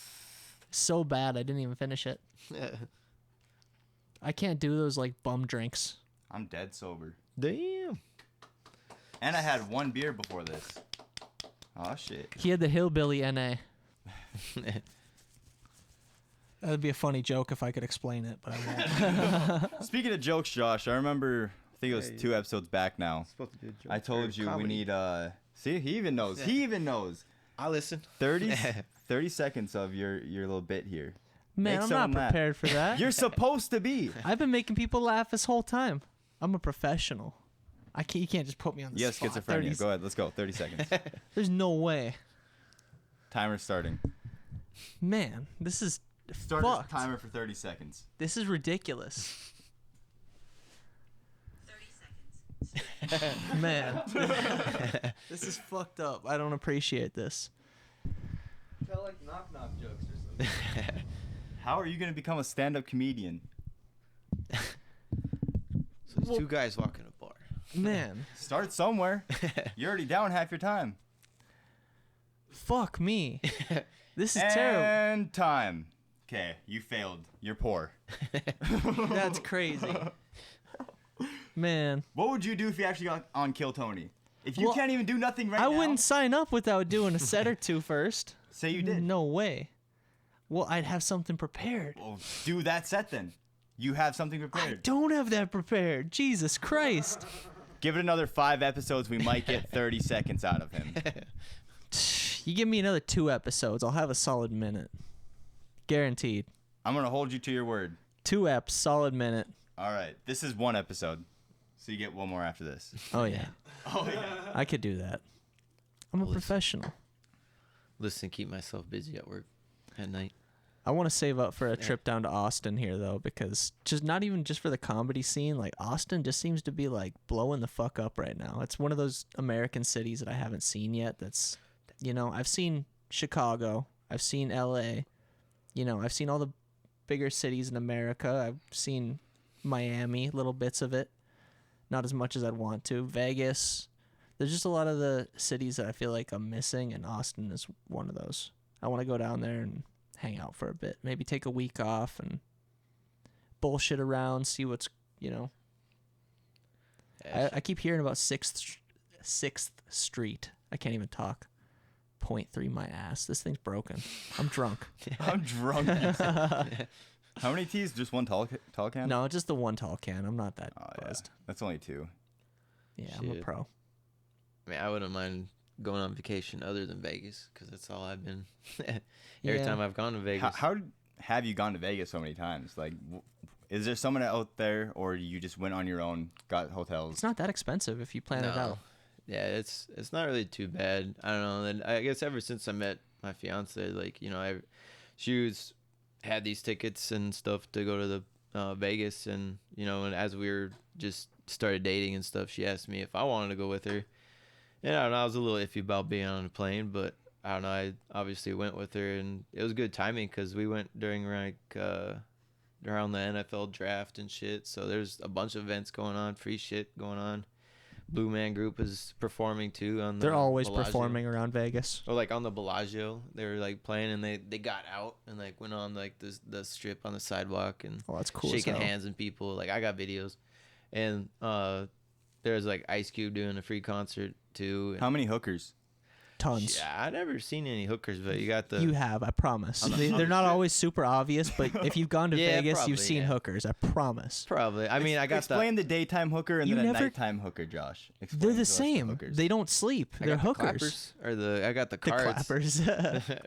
So bad I didn't even finish it. I can't do those like bum drinks. I'm dead sober. Damn. And I had one beer before this. Oh, shit. He had the hillbilly NA. That'd be a funny joke if I could explain it, but I won't. Speaking of jokes, Josh, I remember, I think it was 2 episodes back now. Supposed to do a joke I told or you comedy. we need, see, he even knows. Yeah. He even knows. I'll listen. 30 seconds of your little bit here. Man, Make I'm not someone laugh. prepared for that. You're supposed to be. I've been making people laugh this whole time. I'm a professional. You can't just put me on the Yes, spot. schizophrenia. Go ahead. Let's go. 30 seconds. There's no way. Timer starting. Man, this is Start this fucked. timer for 30 seconds. This is ridiculous. 30 seconds. Man. This is fucked up. I don't appreciate this. Tell like knock jokes or something. How are you going to become a stand-up comedian? So there's two guys walking a bar. Man, Start somewhere. You're already down half your time. fuck me. This is terrible. And time. Okay, you failed. You're poor. That's crazy. Man. What would you do if you actually got on Kill Tony? If you Well, can't even do nothing right I now, wouldn't sign up without doing a set or two first. say you did. No way. Well, I'd have something prepared. Well, do that set then. You have something I prepared. don't have that prepared. Jesus Christ. Give it another 5 episodes. We might get 30 seconds out of him. You give me another 2 episodes, I'll have a solid minute. Guaranteed. I'm going to hold you to your word. 2 eps, solid minute. All right. This is 1 episode. So you get 1 more after this. Oh, yeah. Oh, yeah. I could do that. I'm a Listen. professional. Listen, keep myself busy at work at night. I want to save up for a trip down to Austin here, though, because just not even just for the comedy scene. Like, Austin just seems to be, like, blowing the fuck up right now. It's one of those American cities that I haven't seen yet that's, you know, I've seen Chicago. I've seen L.A. You know, I've seen all the bigger cities in America. I've seen Miami, little bits of it. Not as much as I'd want to. Vegas. There's just a lot of the cities that I feel like I'm missing, and Austin is one of those. I want to go down there and hang out for a bit. Maybe take a week off and bullshit around, see what's, you know. I keep hearing about 6th Street. I can't even talk. 0.3 my ass. This thing's broken. I'm drunk. I'm drunk. How many teas? Just 1 tall can? No, just the one tall can. I'm not that Oh, yeah. buzzed. That's only 2. Yeah, I'm a Shit. pro. I mean, I wouldn't mind going on vacation other than Vegas because that's all I've been. Every Yeah. time I've gone to Vegas. How have you gone to Vegas so many times? Like, is there someone out there, or you just went on your own, got hotels? It's not that expensive if you plan it out. Yeah, it's not really too bad. I don't know. And I guess ever since I met my fiance, like, you know, had these tickets and stuff to go to the Vegas, and you know, and as we were just started dating and stuff, she asked me if I wanted to go with her. And I don't know, I was a little iffy about being on a plane, but I don't know. I obviously went with her, and it was good timing because we went during like around the NFL draft and shit. So there's a bunch of events going on, free shit going on. Blue Man Group is performing too on the They're always Bellagio. performing around Vegas. Or like on the Bellagio, they were like playing, and they got out and like went on like the strip on the sidewalk and Oh, that's cool. shaking as hell. hands and people. Like I got videos, and there's like Ice Cube doing a free concert too. And How many hookers? Tons. yeah, I never seen any hookers, but you got the You have, I promise. On the- They're on the not strip? always super obvious, but if you've gone to Yeah, Vegas, probably, you've seen yeah. hookers. I promise. probably. I mean, I got Explain the daytime hooker and You then a never- nighttime hooker, Josh. Explain They're to the us same. hookers. They don't sleep. I They're got the hookers. clappers, or I got the The cards. clappers.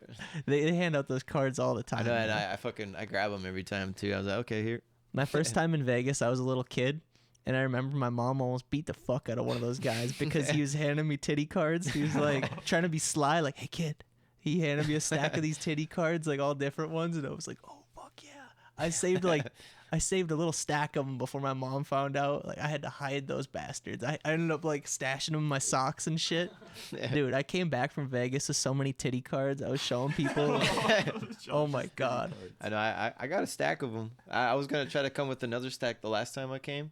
they hand out those cards all the time. I know, and man. I grab them every time too. I was like, okay, here. My first time in Vegas, I was a little kid, and I remember my mom almost beat the fuck out of one of those guys because he was handing me titty cards. He was like trying to be sly, like, "Hey kid," he handed me a stack of these titty cards, like all different ones, and I was like, "Oh fuck yeah!" I saved like I saved a little stack of them before my mom found out. Like, I had to hide those bastards. I ended up like stashing them in my socks and shit. Yeah. Dude, I came back from Vegas with so many titty cards. I was showing people. Oh my god. I know. I got a stack of them. I was gonna try to come with another stack the last time I came,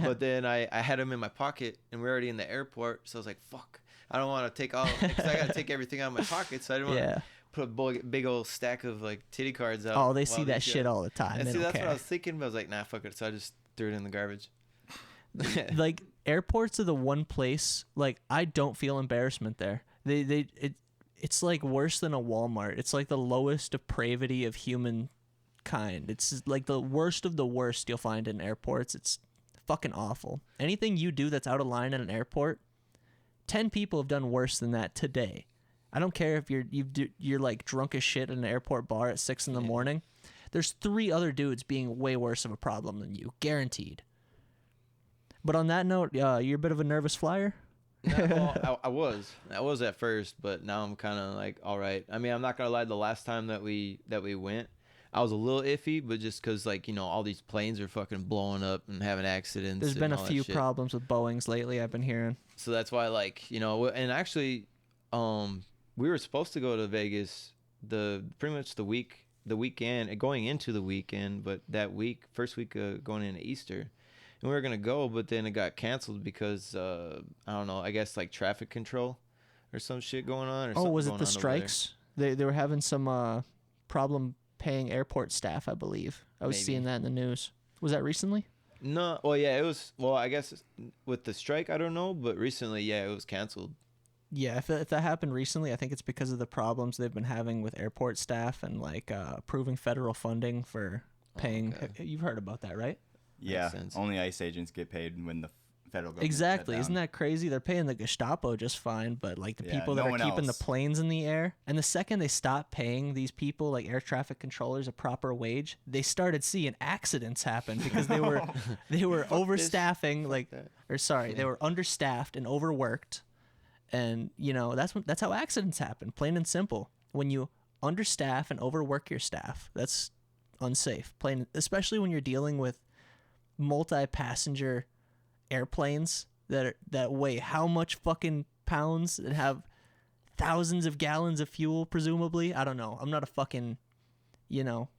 but then I had them in my pocket, and we're already in the airport. So I was like, "Fuck, I don't want to take all because I gotta take everything out of my pocket." So I didn't want to put a big old stack of like titty cards out. Oh, they see that shit all the time. And They see, don't that's care. what I was thinking, but I was like, "Nah, fuck it." So I just threw it in the garbage. Like, airports are the one place like I don't feel embarrassment there. It's like worse than a Walmart. It's like the lowest depravity of humankind. It's like the worst of the worst you'll find in airports. It's fucking awful. Anything you do that's out of line at an airport, 10 people have done worse than that today. I don't care if you're like drunk as shit at an airport bar at 6 in the morning. There's 3 other dudes being way worse of a problem than you, guaranteed. But on that note, you're a bit of a nervous flyer. Well, I was at first, but now I'm kind of like, all right. I mean, I'm not gonna lie. The last time that we went, I was a little iffy, but just because like all these planes are fucking blowing up and having accidents. There's been and a all that few shit. problems with Boeings lately. I've been hearing. So that's why, like, and actually, we were supposed to go to Vegas pretty much the weekend, going into the weekend, but that first week going into Easter. And we were going to go, but then it got canceled because, I don't know, I guess like traffic control or some shit going on. Or Oh, was it going the on over strikes? They were having some problem paying airport staff, I believe. I was Maybe. seeing that in the news. Was that recently? there? No, well, yeah, it was, well, I guess with the strike, I don't know, but recently, yeah, it was canceled. Yeah, if that happened recently, I think it's because of the problems they've been having with airport staff and like approving federal funding for paying. okay. You've heard about that, right? Yeah, sense. only ICE agents get paid when the federal government Exactly. shut Isn't down. that crazy? They're paying the Gestapo just fine, but like the Yeah, people that no are one keeping else. the planes in the air, and the second they stopped paying these people, like air traffic controllers, a proper wage, they started seeing accidents happen because they were overstaffing, like, that. or sorry, they were understaffed and overworked, and that's how accidents happen. Plain and simple. When you understaff and overwork your staff, that's unsafe. Especially when you're dealing with multi-passenger airplanes that weigh how much fucking pounds and have thousands of gallons of fuel, presumably. I don't know. I'm not a fucking,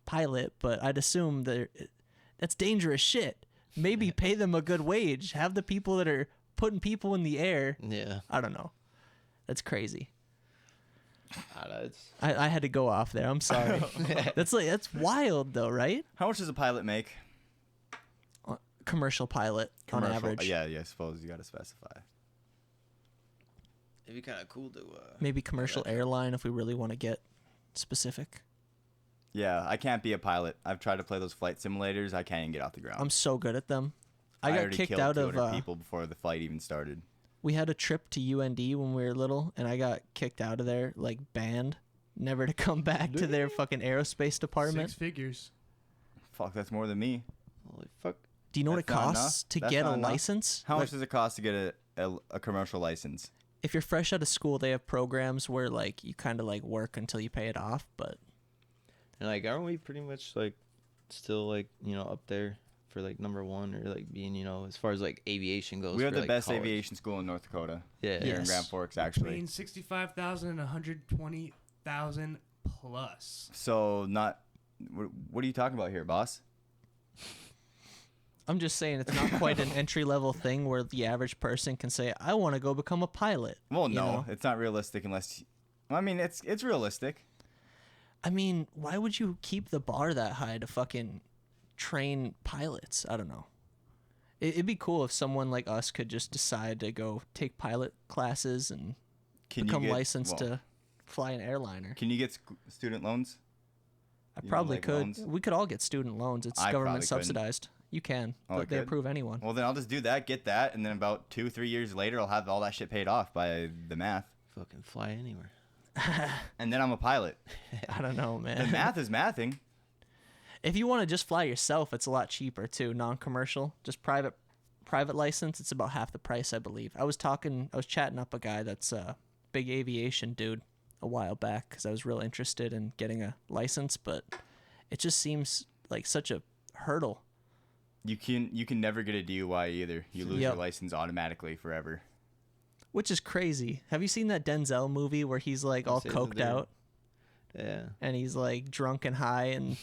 pilot, but I'd assume that's dangerous shit. Maybe pay them a good wage. Have the people that are putting people in the air. Yeah. I don't know. That's crazy. It's, I had to go off there. I'm sorry. That's wild though, right? How much does a pilot make? Commercial pilot on average. Yeah, I suppose you got to specify. it'd be kind of cool to. Maybe commercial airline if we really want to get specific. Yeah, I can't be a pilot. I've tried to play those flight simulators. I can't even get off the ground. I'm so good at them. I got already kicked killed out of 200 people before the flight even started. we had a trip to UND when we were little, and I got kicked out of there, like banned, never to come back to their fucking aerospace department. 6 figures. Fuck, that's more than me. Holy fuck. Do you know what it That's not costs enough? to That's get not a enough? license? How Like, much does it cost to get a commercial license? if you're fresh out of school, they have programs where like you kind of like work until you pay it off, but And like, aren't we pretty much like still like up there for like number one or like being as far as like aviation goes? We are for, the like, best college? aviation school in North Dakota. Yeah. Here in Yes. Grand Forks, actually. Between 65,000 and 120,000 plus. So not. What are you talking about here, boss? I'm just saying it's not quite an entry level thing where the average person can say, "I want to go become a pilot." Well, you no, know? it's not realistic unless. I mean, it's realistic. I mean, why would you keep the bar that high to fucking train pilots? I don't know. It'd be cool if someone like us could just decide to go take pilot classes and Can become you get, licensed well, to fly an airliner. Can you get student loans? I you know, probably like could. loans? We could all get student loans. It's I government probably couldn't. subsidized. You can, Oh, I but they could? approve anyone. Well, then I'll just do that, get that, and then about 2-3 years later, I'll have all that shit paid off by the math. Fucking fly anywhere. And then I'm a pilot. I don't know, The man. math is mathing. If you want to just fly yourself, it's a lot cheaper too. Non-commercial, just private license. It's about half the price, I believe. I was chatting up a guy that's a big aviation dude a while back because I was real interested in getting a license, but it just seems like such a hurdle. You can never get a DUI either. You lose Yep. your license automatically forever. Which is crazy. Have you seen that Denzel movie where he's like all I'll say that coked they're- out Yeah. and he's like drunk and high and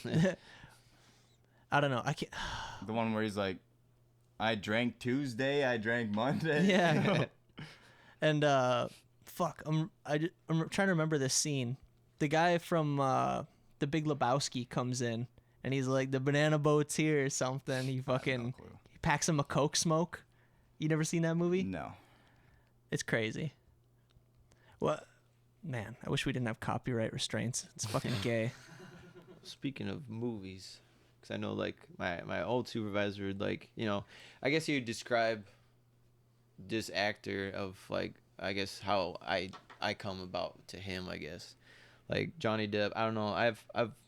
I don't know. I can't. The one where he's like, I drank Tuesday, I drank Monday. Yeah. And fuck, I'm trying to remember this scene. The guy from The Big Lebowski comes in and he's like, the banana boat's here or something. He fucking No clue. he packs him a Coke smoke. You never seen that movie? No. It's crazy. What? Man, I wish we didn't have copyright restraints. It's fucking gay. Speaking of movies, because I know like my old supervisor would like, you know, I guess he would describe this actor of like, I guess how I come about to him, I guess. Like Johnny Depp, I don't know. I've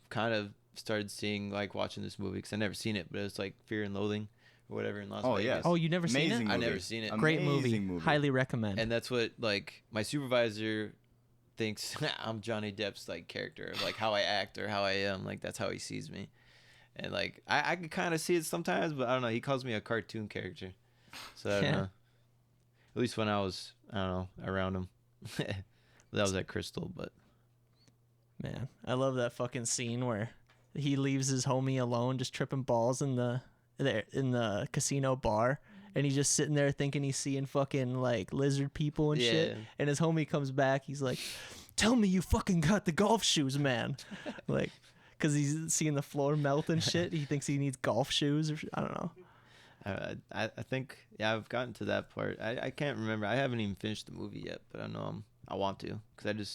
kind of started seeing like watching this movie because I never seen it, but it's like Fear and Loathing or whatever in Las Oh, Vegas. yeah. Oh, you never seen Amazing it? I movie. never seen it. Great Amazing movie. Highly recommend. And that's what like my supervisor thinks I'm Johnny Depp's like character of like how I act or how I am, like that's how he sees me. And like I can kind of see it sometimes, but I don't know, he calls me a cartoon character. So I don't Yeah. know. At least when I was, I don't know, around him. That was at Crystal, but Man, I love that fucking scene where he leaves his homie alone, just tripping balls in the casino bar, and he's just sitting there thinking he's seeing fucking like lizard people and shit. Yeah. And his homie comes back, he's like, "Tell me you fucking got the golf shoes, man!" Like, cause he's seeing the floor melt and shit. He thinks he needs golf shoes, or I don't know. I think yeah, I've gotten to that part. I can't remember. I haven't even finished the movie yet, but I know I want to because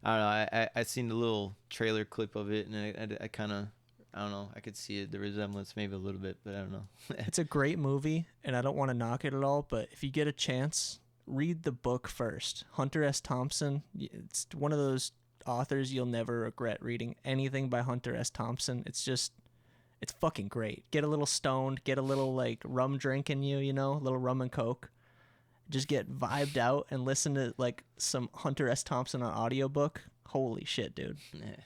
I don't know. I seen the little trailer clip of it, and I kind of, I don't know. I could see it, the resemblance maybe a little bit, but I don't know. It's a great movie, and I don't want to knock it at all, but if you get a chance, read the book first. Hunter S. Thompson, it's one of those authors you'll never regret reading anything by Hunter S. Thompson. It's fucking great. Get a little stoned, get a little like rum drink in you, a little rum and coke. Just get vibed out and listen to like some Hunter S. Thompson on audiobook. Holy shit, dude.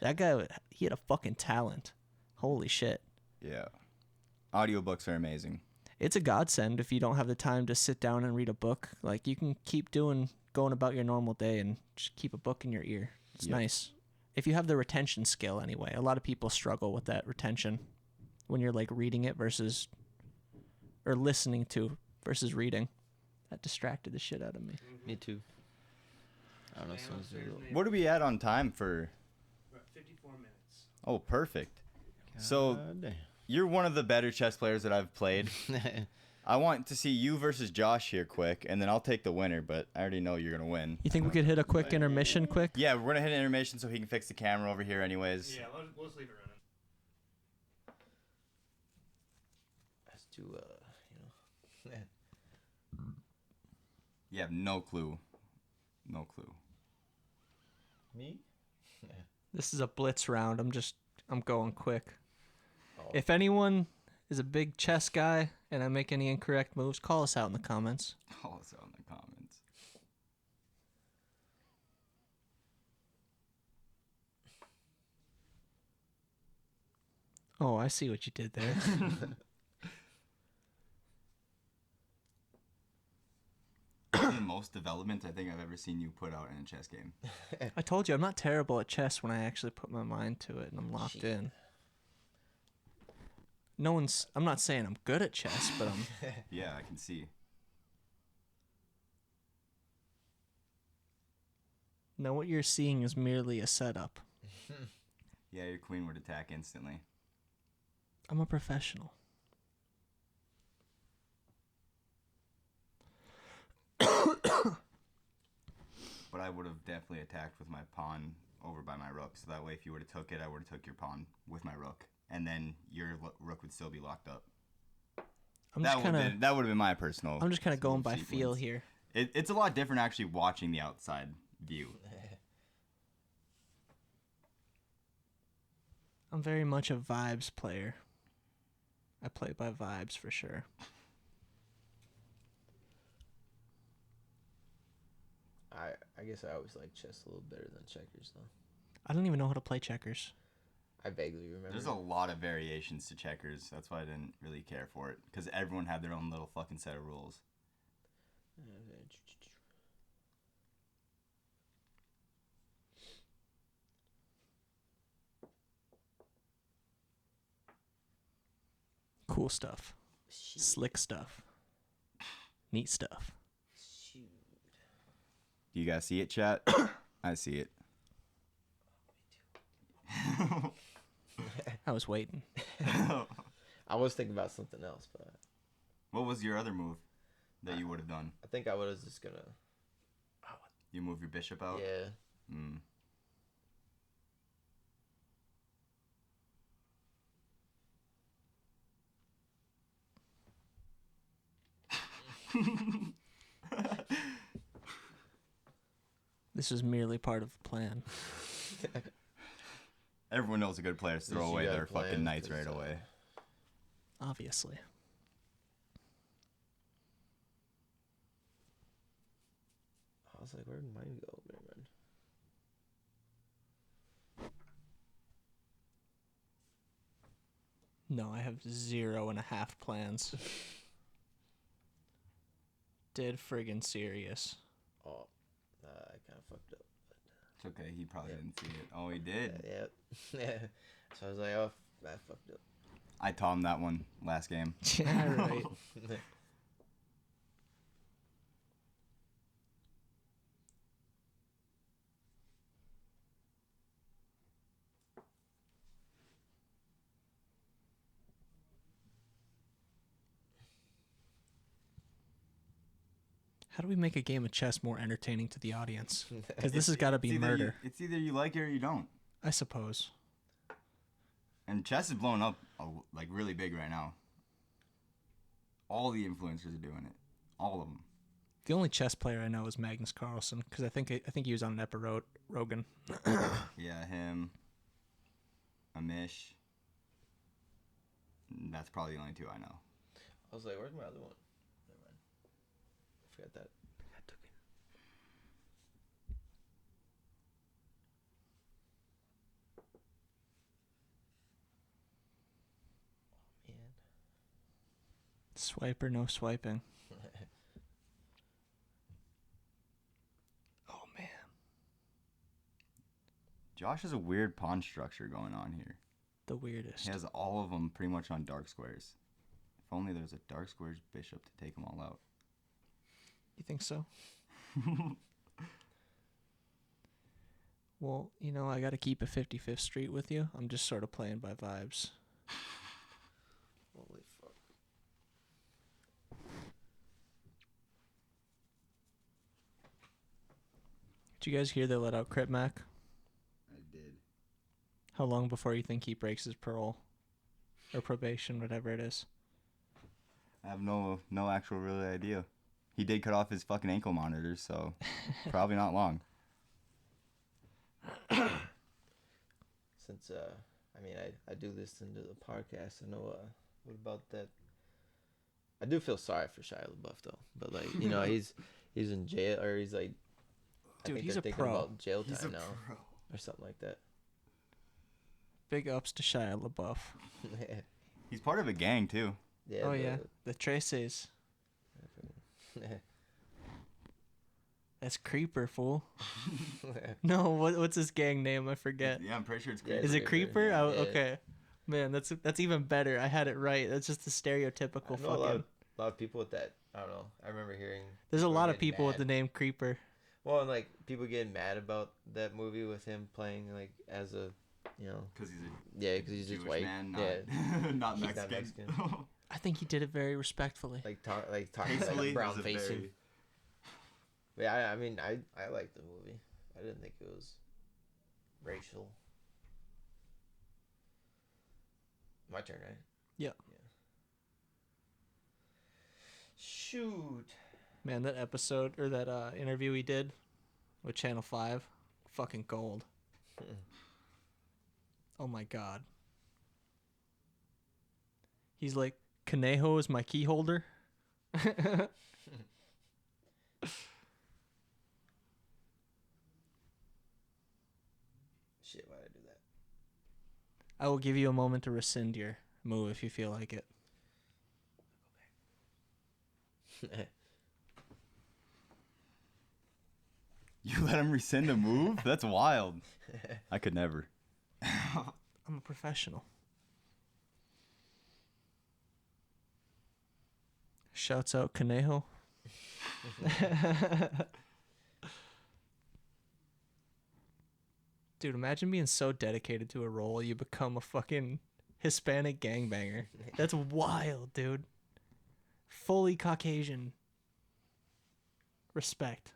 That guy, he had a fucking talent. Holy shit. Yeah. Audiobooks are amazing. It's a godsend if you don't have the time to sit down and read a book. Like you can keep going about your normal day and just keep a book in your ear. It's Yep. nice. If you have the retention skill anyway. A lot of people struggle with that retention when you're like reading it or listening to versus reading. That distracted the shit out of me. Me too. I don't know. Man, Someone's upstairs doing neighbor. What are we at on time for? We're at 54 minutes. Oh, perfect. So God you're one of the better chess players that I've played. damn. I want to see you versus Josh here quick, and then I'll take the winner, but I already know you're going to win. You think we could hit a quick intermission quick? Yeah, we're going to hit an intermission so he can fix the camera over here anyways. Yeah, we'll just leave it running. Has to, you know. You have no clue. No clue. Me? This is a blitz round. I'm going quick. Oh. If anyone is a big chess guy and I make any incorrect moves, call us out in the comments. Call us out in the comments. Oh, I see what you did there. The most development I think I've ever seen you put out in a chess game. I told you I'm not terrible at chess when I actually put my mind to it and I'm locked Shit. in. I'm not saying I'm good at chess, but I'm Yeah, I can see. no, what you're seeing is merely a setup. Yeah, your queen would attack instantly. I'm a professional. But I would have definitely attacked with my pawn over by my rook. So that way, if you would have took it, I would have took your pawn with my rook, and then your rook would still be locked up. I'm That just would kind have been my personal. of going by sequence. feel here. It's a lot different actually watching the outside view. I'm very much a vibes player. I play by vibes for sure. I guess I always like chess a little better than checkers though. I don't even know how to play checkers. I vaguely remember. There's a lot of variations to checkers. That's why I didn't really care for it. Because everyone had their own little fucking set of rules. Cool stuff. Slick stuff. Neat stuff. Do you guys see it, chat? I see it. I was waiting. I was thinking about something else, but What was your other move that you would have done? I think I was just gonna. You move your bishop out? Yeah. Mm. This was merely part of the plan. Everyone knows a good player to throw At least you away got a their fucking plan, knights 'cause, right away. Obviously. I was like, where did mine go? Never mind. No, I have 0.5 plans. Dead friggin' serious. Oh, I kind of fucked up. It's okay, he probably didn't see it. Oh, he did. Yeah. Yeah. So I was like, oh, I fucked up. I Tom'd that one last game. Yeah, right. How do we make a game of chess more entertaining to the audience? Because this has got to be murder, It's either you like it or you don't. I suppose. And chess is blowing up like really big right now. All the influencers are doing it. All of them. The only chess player I know is Magnus Carlsen, because I think he was on Rogan. Yeah, him. Amish. That's probably the only two I know. I was like, where's my other one? Never mind. I forgot that. I took it. Oh, man. Swiper, no swiping. Oh, man. Josh has a weird pawn structure going on here. The weirdest. He has all of them pretty much on dark squares. If only there was a dark squares bishop to take them all out. You think so? Well, I got to keep a 55th Street with you. I'm just sort of playing by vibes. Holy fuck. Did you guys hear they let out Crit Mac? I did. How long before you think he breaks his parole? Or probation, whatever it is. I have no actual really idea. He did cut off his fucking ankle monitors, so probably not long. Since I do listen to the podcast. I know what about that? I do feel sorry for Shia LaBeouf though, but like he's in jail or he's like, Dude, I think he's they're a thinking pro. about jail time now or something like that. Big ups to Shia LaBeouf. He's part of a gang too. Yeah. Oh, yeah. The Traces. That's Creeper, fool. No, what's his gang name? I forget. Yeah, I'm pretty sure it's Yeah, Creeper. Is it Creeper? Yeah. Oh, Yeah. okay. Man, that's even better. I had it right. That's just the stereotypical I know a fucking. lot of people with that. I don't know. I remember hearing. There's a lot of getting people with mad. the name Creeper. Well, and like people getting mad about that movie with him playing like as a, Because he's a because he's Jewish just white. man, not, Yeah, not He's not Mexican. Mexican. I think he did it very respectfully. like talking like Tastefully, brown was a facing. very- Yeah, I mean, I liked the movie. I didn't think it was racial. My turn, right? Yeah. Shoot. Man, that episode or that interview he did with Channel 5, fucking gold. Oh my god. He's like, Conejo is my key holder. Shit, why'd I do that? I will give you a moment to rescind your move if you feel like it. You let him rescind a move? That's wild. I could never. I'm a professional. Shouts out Conejo. Dude, imagine being so dedicated to a role you become a fucking Hispanic gangbanger. That's wild, dude. Fully Caucasian. Respect.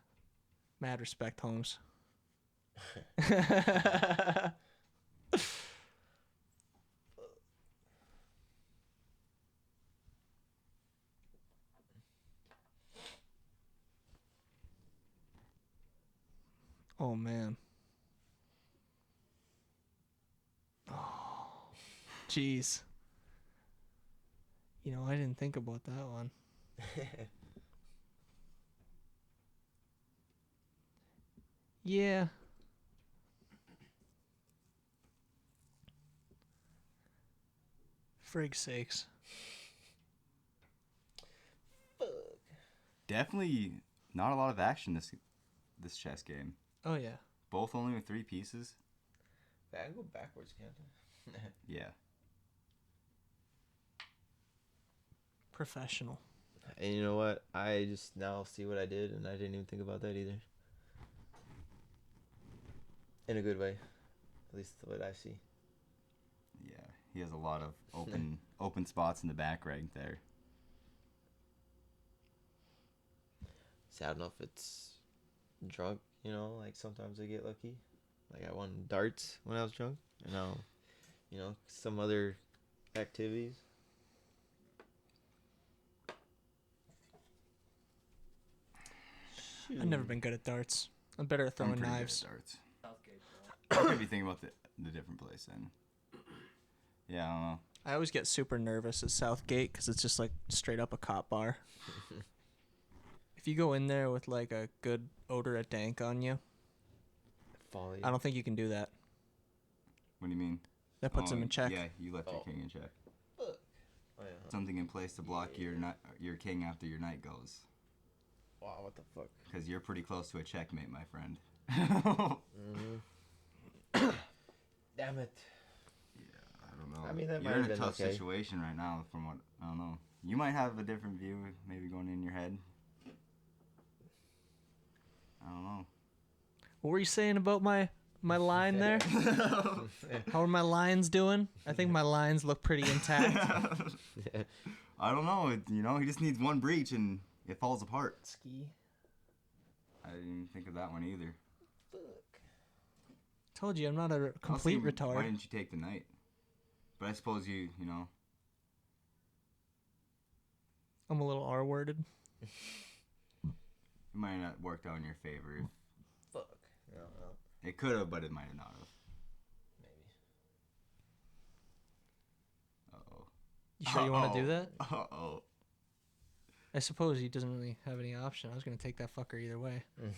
Mad respect, Holmes. Oh, man. Oh, jeez. You know, I didn't think about that one. Yeah. Frig's sakes. Definitely not a lot of action this chess game. Oh, yeah. Both only with 3 pieces. I can go backwards, can't I? Yeah. Professional. And you know what? I just now see what I did, and I didn't even think about that either. In a good way. At least what I see. Yeah. He has a lot of open spots in the back right there. See, I don't know if it's drunk, you know, like sometimes I get lucky. Like I won darts when I was drunk, and now, you know, some other activities. I've never been good at darts. I'm better at I'm throwing pretty good knives. at darts. Southgate, bro. I could be thinking about the different place then. Yeah, I don't know. I always get super nervous at Southgate because it's just like straight up a cop bar. If you go in there with like a good odor of dank on you, Folly. I don't think you can do that. What do you mean? That puts him in check. Yeah, you left your Oh. king in check. Oh, yeah. Something in place to block your king after your knight goes. Wow, what the fuck? Because you're pretty close to a checkmate, my friend. Damn it. I don't know. I mean, that might you're in have a been tough okay. situation right now. From what I don't know, you might have a different view, maybe going in your head. I don't know. What were you saying about my line there? How are my lines doing? I think my lines look pretty intact. I don't know. He just needs one breach and it falls apart. Ski. I didn't even think of that one either. Told you I'm not a I was complete thinking, retard. Why didn't you take the knight? But I suppose you know. I'm a little R-worded. It might not worked out in your favor. Fuck. No. It could have, but it might have not have. Maybe. Uh-oh. You sure you want to do that? Uh-oh. I suppose he doesn't really have any option. I was going to take that fucker either way. I was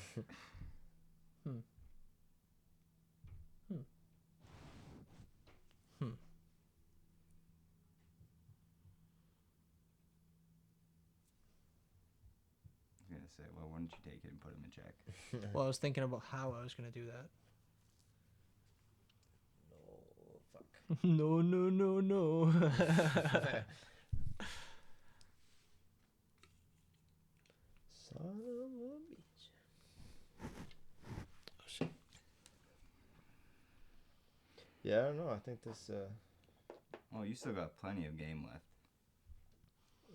going to say, well, why don't you take it and put him in check? Well, I was thinking about how I was going to do that. Oh, fuck. No. Son of a bitch. Oh, shit. Yeah, I don't know. I think this, Oh, you still got plenty of game left.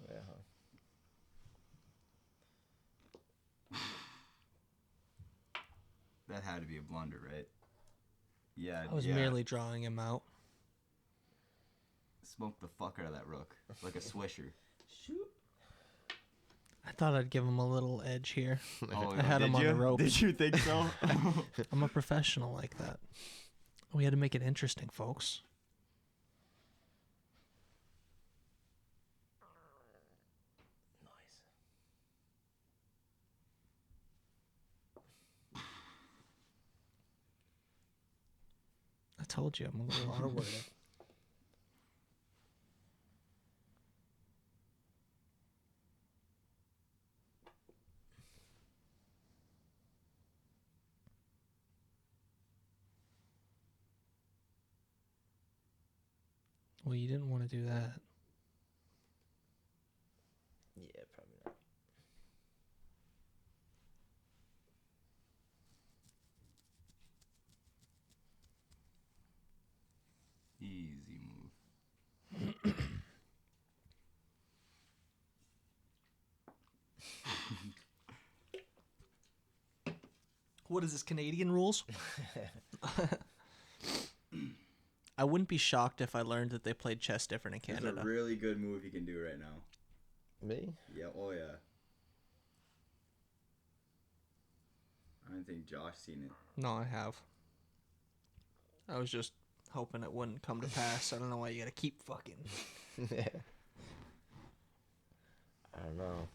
yeah, huh? That had to be a blunder, right? Yeah. I was merely drawing him out. Smoked the fuck out of that rook. Like a swisher. Shoot. I thought I'd give him a little edge here. Oh, I had him on the ropes. Did you think so? I'm a professional like that. We had to make it interesting, folks. Nice. I told you I'm a little R-worded. Well, you didn't want to do that. Yeah, probably not. Easy move. What is this, Canadian rules? I wouldn't be shocked if I learned that they played chess different in That's Canada. a really good move you can do right now. Me? Yeah, oh yeah. I don't think Josh seen it. No, I have. I was just hoping it wouldn't come to pass. I don't know why you gotta keep fucking. I don't know.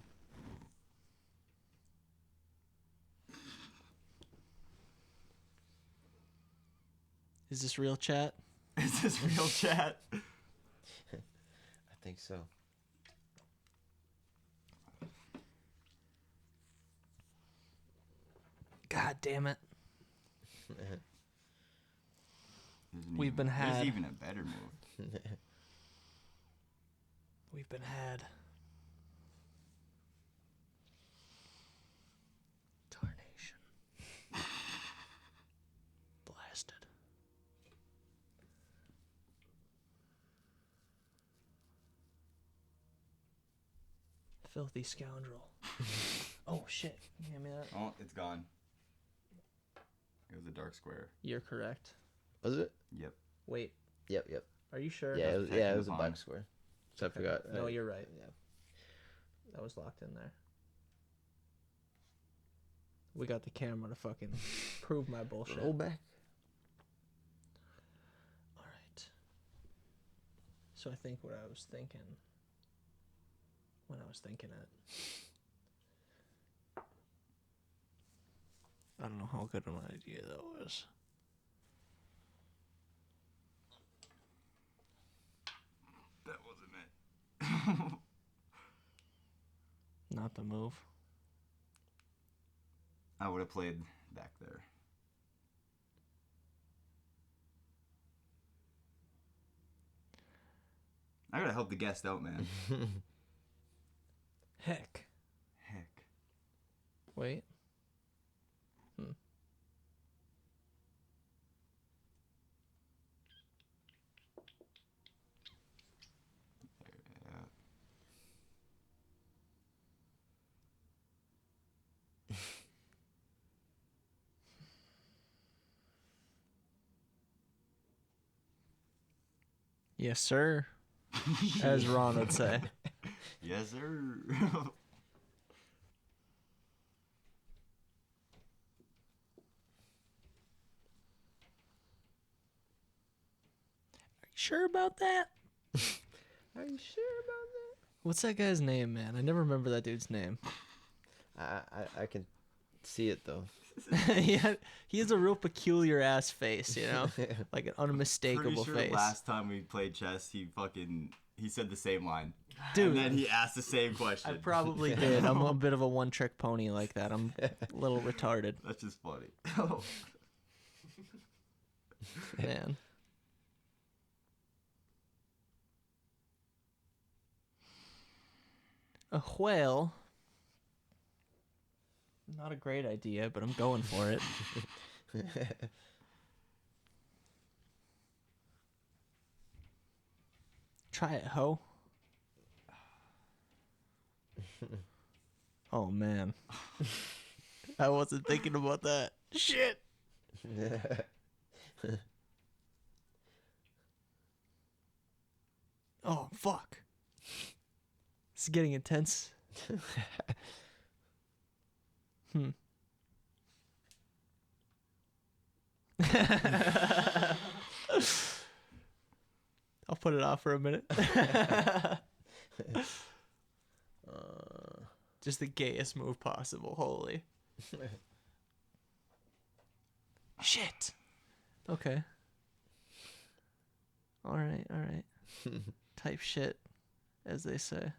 Is this real, chat? Is this real chat? I think so. God damn it. There's had. even a better move. We've been had. Tarnation. Blasted. Filthy scoundrel. Oh shit. Can you hand me that? Oh, it's gone. It was a dark square. You're correct. Was it? Yep. Wait, Yep. are you sure? Yeah, That's it was a checking the black pawn. square. So I Okay. forgot. No, you're right. Yeah. That was locked in there. We got the camera to fucking prove my bullshit. Roll back. All right. So I think what I was thinking when I was thinking it. I don't know how good of an idea that was. That wasn't it. Not the move. I would have played back there. I gotta help the guest out, man. Heck. Heck. Wait. Yeah. Yes, sir. As Ron would say. Yes, sir. Sure about that? Are you sure about What's that guy's name, man? I never remember that dude's name. that? I can see it though. he has a real peculiar ass face, you know? Like an unmistakable Pretty sure face. last time we played chess, he said the same line. Dude, And then he asked the same question. I probably did. I'm a bit of a one-trick pony like that. I'm a little retarded, That's just funny. man. A whale. Not a great idea, but I'm going for it. Try it, ho. Oh, man. I wasn't thinking about that. Shit. Oh, fuck. This is getting intense. I'll put it off for a minute. Just the gayest move possible. Holy. Shit. Okay. All right. Type shit, as they say.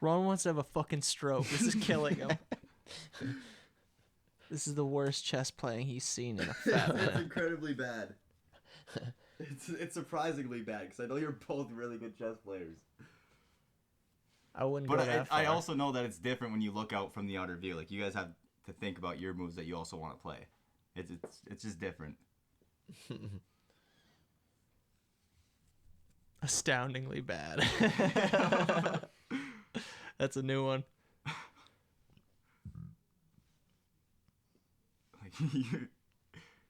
Ron wants to have a fucking stroke. This is killing him. This is the worst chess playing he's seen in a fat It's minute. incredibly bad. It's surprisingly bad because I know you're both really good chess players. I wouldn't But go that far. I also know that it's different when you look out from the outer view. Like, you guys have to think about your moves that you also want to play. It's just different. Astoundingly bad. That's a new one. Like,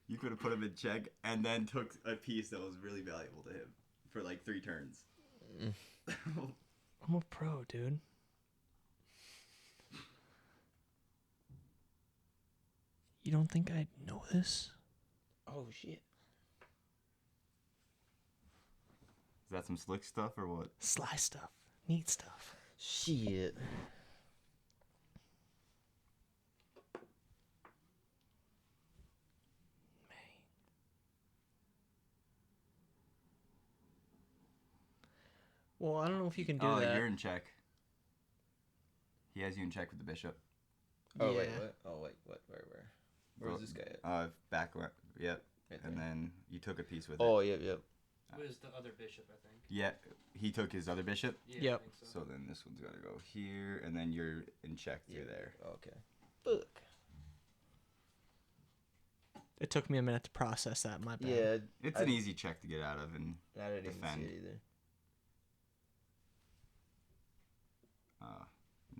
you could have put him in check and then took a piece that was really valuable to him for like 3 turns. I'm a pro, dude. You don't think I know this? Oh shit. Is that some slick stuff or what? Sly stuff. Neat stuff. Shit. Well, I don't know if you can do Oh, that. you're in check. He has you in check with the bishop. Oh wait, Yeah. what? Oh wait, what? Where was this guy at? Back. Yep. Right And there. then you took a piece with Oh, it. yep. Where's the other bishop, I think? Yeah, he took his other bishop. Yeah, Yep. I think so. So then this one's got to go here, and then you're in check through there. Okay. Fuck. It took me a minute to process that. My bad. Yeah, It's an easy check to get out of, and I didn't defend. even see it either.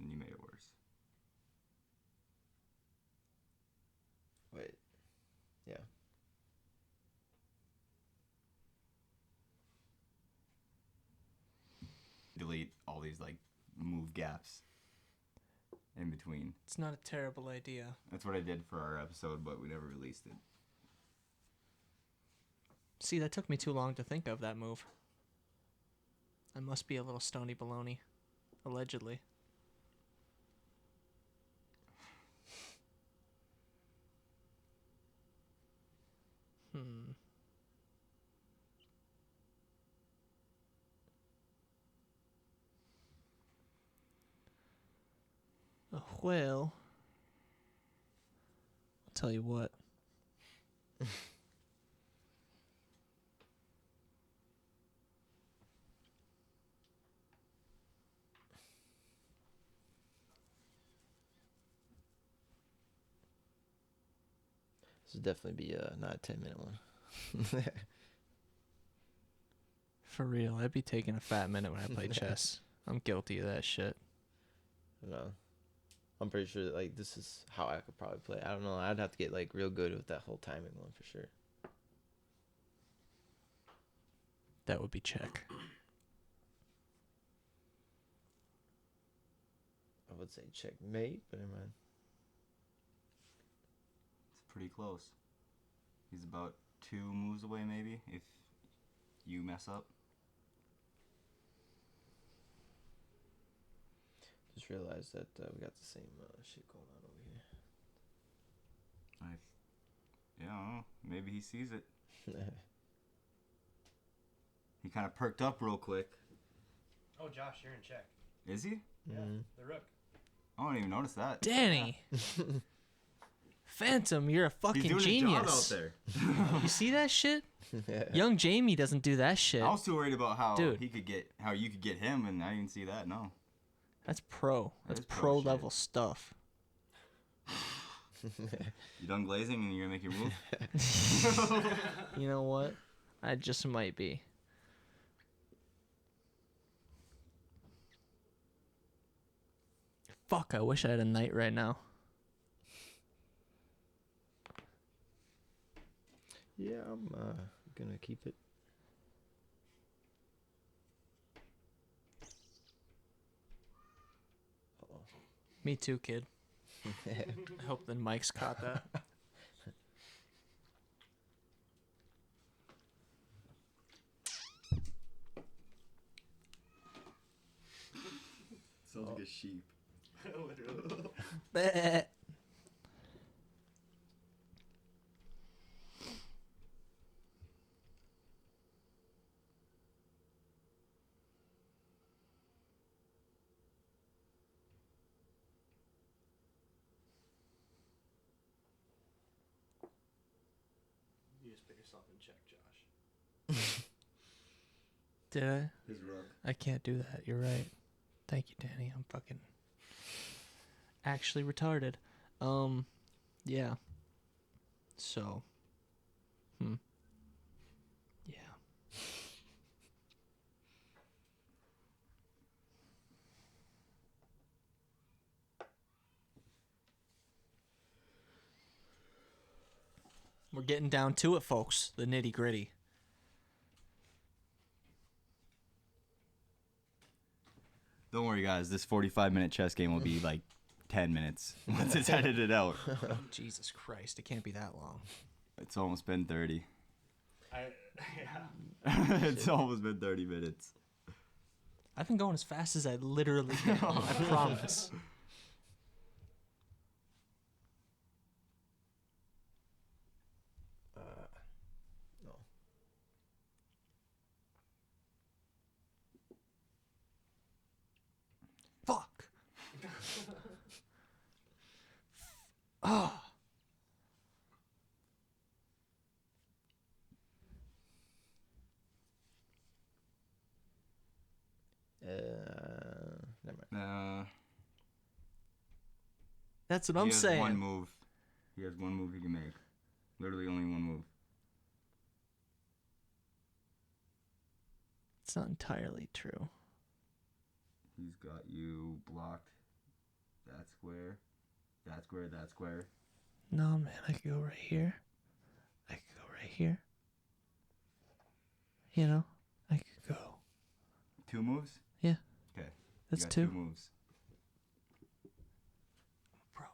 and you made it worse. Wait. Yeah. Delete all these like move gaps in between. It's not a terrible idea. That's what I did for our episode, but we never released it. See, that took me too long to think of that move. I must be a little stony baloney. Allegedly. Well, I'll tell you what. This would definitely be not a 10-minute one. For real, I'd be taking a fat minute when I play chess. I'm guilty of that shit. No. I'm pretty sure that, like, this is how I could probably play. I don't know. I'd have to get like real good with that whole timing one for sure. That would be check. I would say checkmate, but never mind. It's pretty close. He's about 2 moves away, maybe, if you mess up. Just realized that we got the same shit going on over here. Yeah, I don't know. Maybe he sees it. He kind of perked up real quick. Oh, Josh, you're in check. Is he? Yeah, Mhm. the rook. I don't even notice that. Danny! Phantom, you're a fucking He's doing genius. a job out there. You see that shit? Yeah. Young Jamie doesn't do that shit. I was too worried about how Dude. how you could get him, and I didn't see that. No. That's pro. That's is pro pro shit. level stuff. You done glazing, and you're gonna make your move. You know what? I just might be. Fuck, I wish I had a knight right now. Yeah, I'm gonna keep it. Me too, kid. I hope the mics caught that. Sounds like a sheep. Bleh. just put yourself in check, Josh. Did I? His rook. I can't do that. You're right. Thank you, Danny. I'm fucking actually retarded. Yeah. So. Yeah. We're getting down to it, folks. The nitty gritty. Don't worry, guys. This 45-minute chess game will be like 10 minutes once it's edited out. Jesus Christ, it can't be that long. It's almost been 30. Yeah. It's almost been 30 minutes. I've been going as fast as I literally can. I promise. No. Fuck. Ah. Never mind. That's what He I'm has saying. one move. He has one move he can make. Literally only one move. It's not entirely true. He's got you blocked. That square. That square. That square. No, man, I could go right here. I could go right here. You know, I could go. 2 moves? Yeah. Okay. That's you got 2. 2 moves. Bro.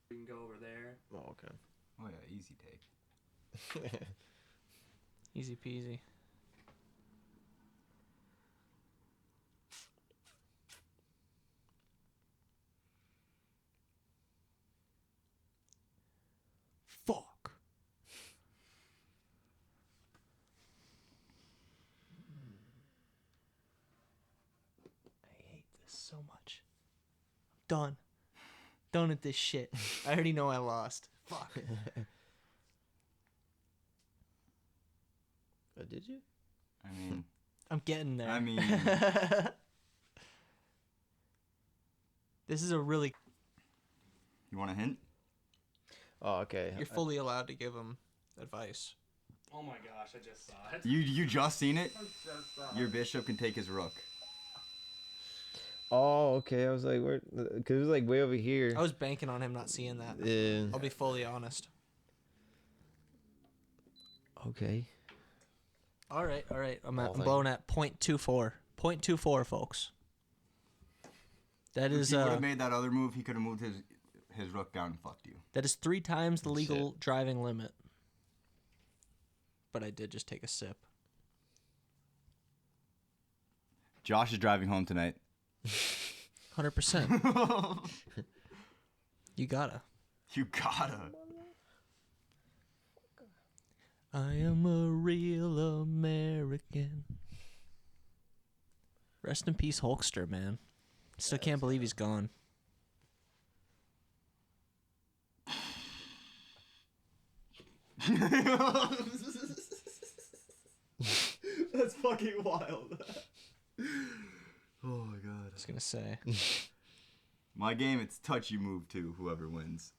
We can go over there. Oh, okay. Oh yeah, easy take. Easy peasy. Fuck. I hate this so much. I'm done. Done at this shit. I already know I lost. Fuck. Did you? I mean, I'm getting there. I mean, this is a really. you want a hint? Oh, okay. You're fully allowed to give him advice. Oh my gosh, I just saw it. You just seen it? I just saw Your it. bishop can take his rook. Oh, okay. I was like, where? Because it was like way over here. I was banking on him not seeing that. Yeah. I'll be fully honest. Okay. All right. I'm Oh, thank blowing at 0.24. 0.24, folks. That If is he would have made that other move, he could have moved his rook down and fucked you. that is 3 times the That's legal driving limit. But I did just take a sip. Josh is driving home tonight. 100%. You gotta. You gotta. I am a real American. Rest in peace, Hulkster, man. Still can't believe he's gone. That's fucking wild. Oh my god. I was gonna say. My game, it's touch you move too, whoever wins.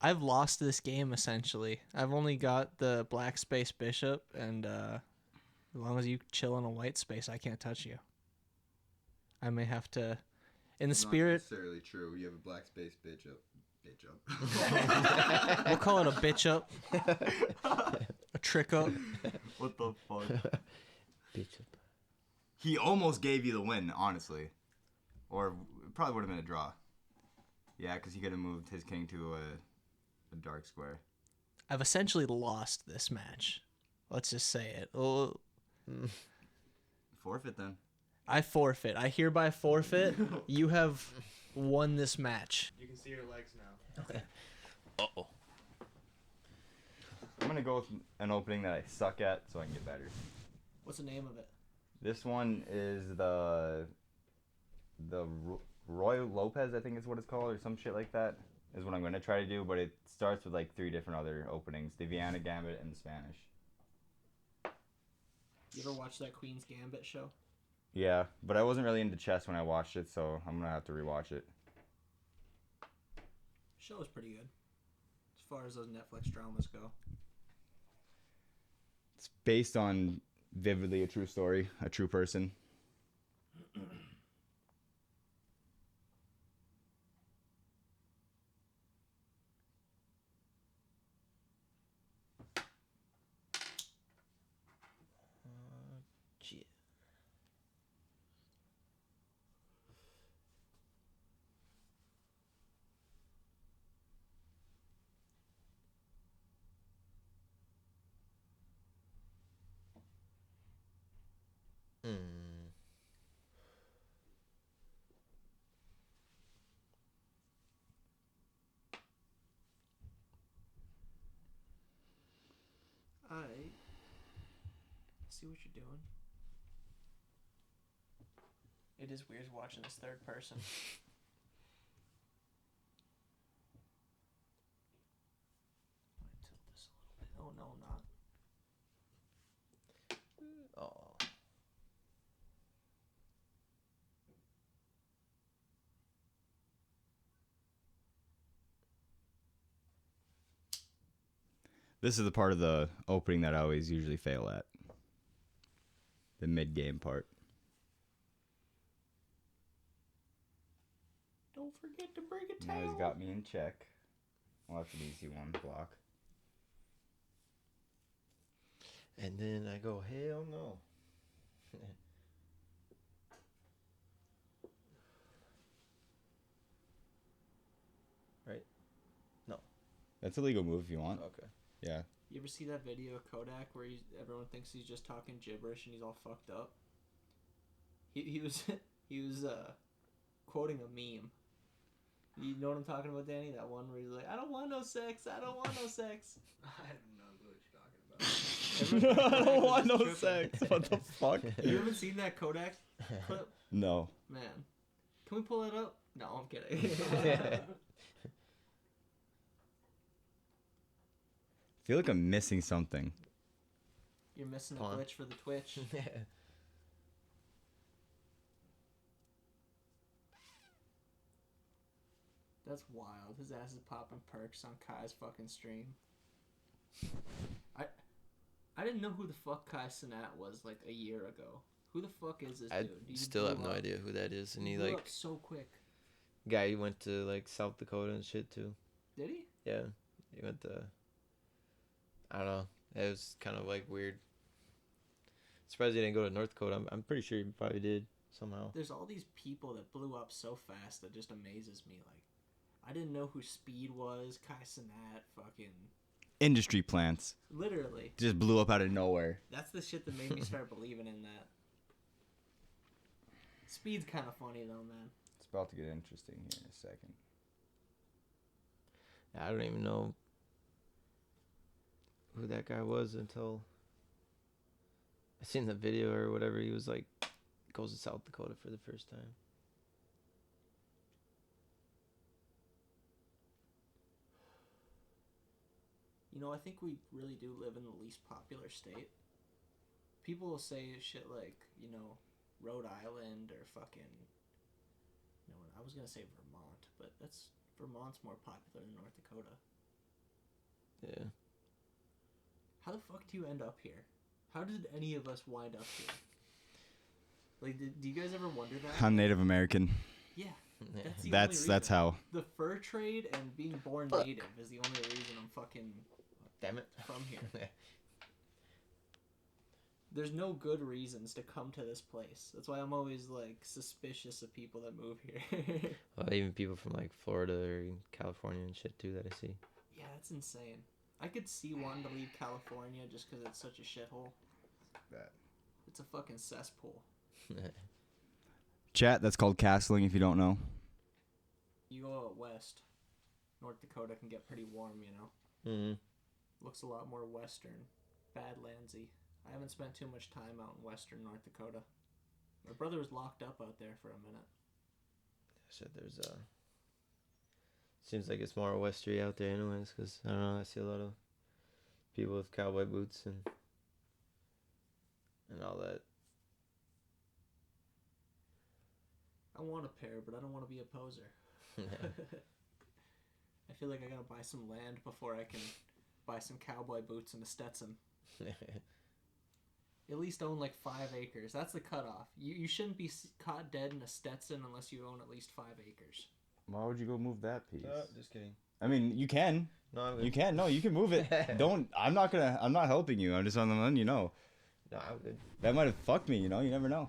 I've lost this game essentially. I've only got the black space bishop, and as long as you chill in a white space, I can't touch you. I may have to, in the spirit. Not necessarily true. You have a black space bitch up. Bitch up. We'll call it a bitch up, a trick up. What the fuck? Bitch up. He almost gave you the win, honestly. Or it probably would have been a draw. Yeah, because he could have moved his king to a dark square. I've essentially lost this match. Let's just say it. Oh, Forfeit then. I forfeit. I hereby forfeit. You have won this match. You can see your legs now. Uh-oh. I'm going to go with an opening that I suck at so I can get better. What's the name of it? This one is the Roy Lopez, I think is what it's called, or some shit like that. is what I'm going to try to do, but it starts with like 3 different other openings. The Vienna Gambit and the Spanish. You ever watch that Queen's Gambit show? Yeah, but I wasn't really into chess when I watched it, so I'm going to have to rewatch it. Show is pretty good. As far as those Netflix dramas go. It's based on vividly a true story, a true person. Shit. I see what you're doing. It is weird watching this third person. Might tilt this a little bit. Oh no, I'm not. Oh. This is the part of the opening that I always usually fail at. The mid-game part. Don't forget to bring a Now towel. he's got me in check. Well, that's an easy one block. And then I go, hell no. Right? No. That's a legal move if you want. Okay. Yeah. You ever see that video of Kodak where everyone thinks he's just talking gibberish and he's all fucked up? He was quoting a meme. You know what I'm talking about, Danny? That one where he's like, "I don't want no sex. I don't want no sex." I don't know what you're talking about. I don't want no sex. What the fuck? You haven't seen that Kodak clip? No. Man, can we pull it up? No, I'm kidding. I feel like I'm missing something. You're missing a Pawn. glitch for the Twitch. That's wild. His ass is popping perks on Kai's fucking stream. I didn't know who the fuck Kai Cenat was like a year ago. Who the fuck is this I dude? He still blew have no up. idea who that is. And he blew like up so quick. guy he went to like South Dakota and shit too. Did he? Yeah. He went to I don't know. It was kind of like weird. Surprised he didn't go to North Dakota. I'm pretty sure he probably did somehow. There's all these people that blew up so fast that just amazes me. Like, I didn't know who Speed was. Kai Cenat, fucking Industry plants. literally. Just blew up out of nowhere. That's the shit that made me start believing in that. Speed's kind of funny though, man. It's about to get interesting here in a second. I don't even know who that guy was until I seen the video or whatever. He was like goes to South Dakota for the first time. You know, I think we really do live in the least popular state. People will say shit like, you know, Rhode Island or fucking. No, I was gonna say Vermont, but Vermont's more popular than North Dakota. Yeah. How the fuck do you end up here? How did any of us wind up here? Like, do you guys ever wonder that? I'm Native American. Yeah, that's the That's only that's reason. how. The fur trade and being born native is the only reason I'm fucking Damn it. from here. There's no good reasons to come to this place. That's why I'm always like suspicious of people that move here. Well, even people from like Florida or California and shit too that I see. Yeah, that's insane. I could see wanting to leave California just because it's such a shithole. That. It's a fucking cesspool. Chat, that's called castling if you don't know. You go out west, North Dakota can get pretty warm, you know. Mm-hmm. Looks a lot more western, Badlandsy. I haven't spent too much time out in western North Dakota. My brother was locked up out there for a minute. Said Seems like it's more westry out there, anyways. Cause I don't know. I see a lot of people with cowboy boots and all that. I want a pair, but I don't want to be a poser. I feel like I gotta buy some land before I can buy some cowboy boots and a Stetson. At least own like 5 acres. That's the cutoff. You shouldn't be caught dead in a Stetson unless you own at least 5 acres. Why would you go move that piece? Just kidding. I mean, you can. No, I'm good. You can. No, you can move it. Don't. I'm not helping you. I'm just on the letting you know. No, I'm good. That might have fucked me. You know. You never know.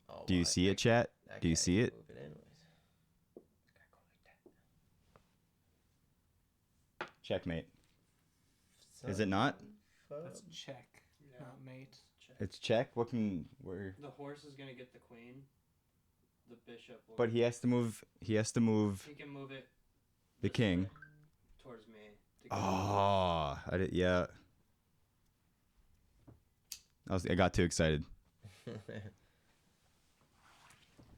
Oh, Do you see it, chat? Do you see it? Move it anyways. Checkmate. Is it not? That's check, not mate. It's check. What can where? The horse is gonna get the queen. The bishop will. But he has to move. He has to move He can move it. the this king. way towards me. To go Oh, I did. Yeah. I got too excited.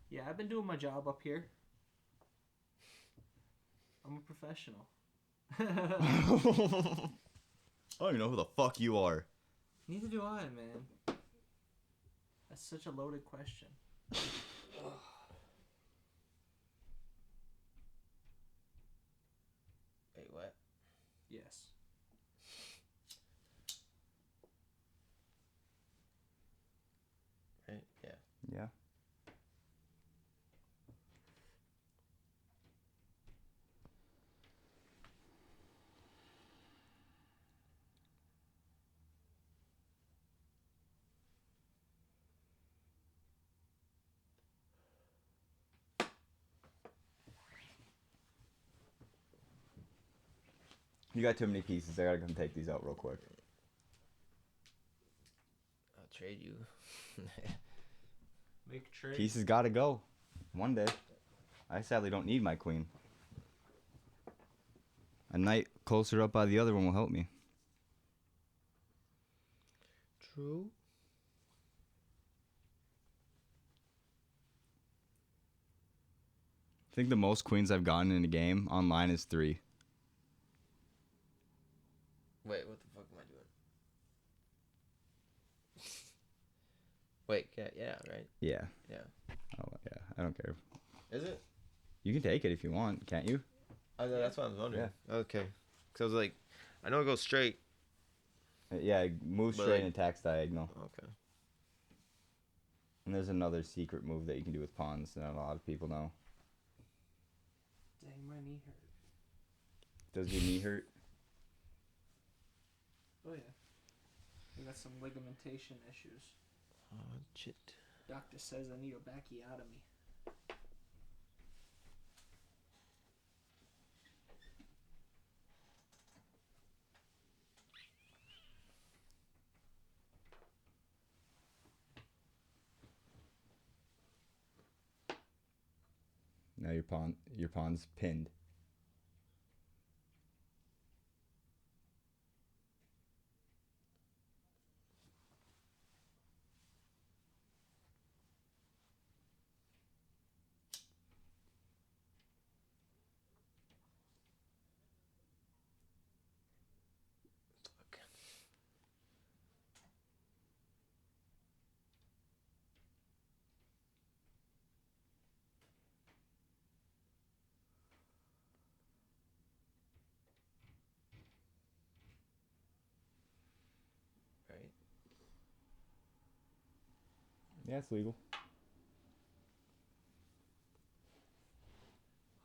Yeah, I've been doing my job up here. I'm a professional. I don't even know who the fuck you are. Neither do I, man. That's such a loaded question. Wait, what? Yes. Right? Yeah. Yeah. You got too many pieces. I gotta come take these out real quick. I'll trade you. Make trade. Pieces gotta go. One day. I sadly don't need my queen. A knight closer up by the other one will help me. True. I think the most queens I've gotten in a game online is 3. Wait, what the fuck am I doing? Wait, yeah, right? Yeah. Yeah. Oh, yeah. I don't care. Is it? You can take it if you want, can't you? I know, that's what I was wondering. Yeah. Okay. Because I was like, I know it goes straight. Yeah, move But, straight like- and attacks diagonal. Okay. And there's another secret move that you can do with pawns that not a lot of people know. Dang, my knee hurt. Does your knee hurt? Oh, yeah. I got some ligamentation issues. Oh, shit. Doctor says I need a backiotomy. Now your pawn's pinned. Fuck. Right? Yeah, it's legal.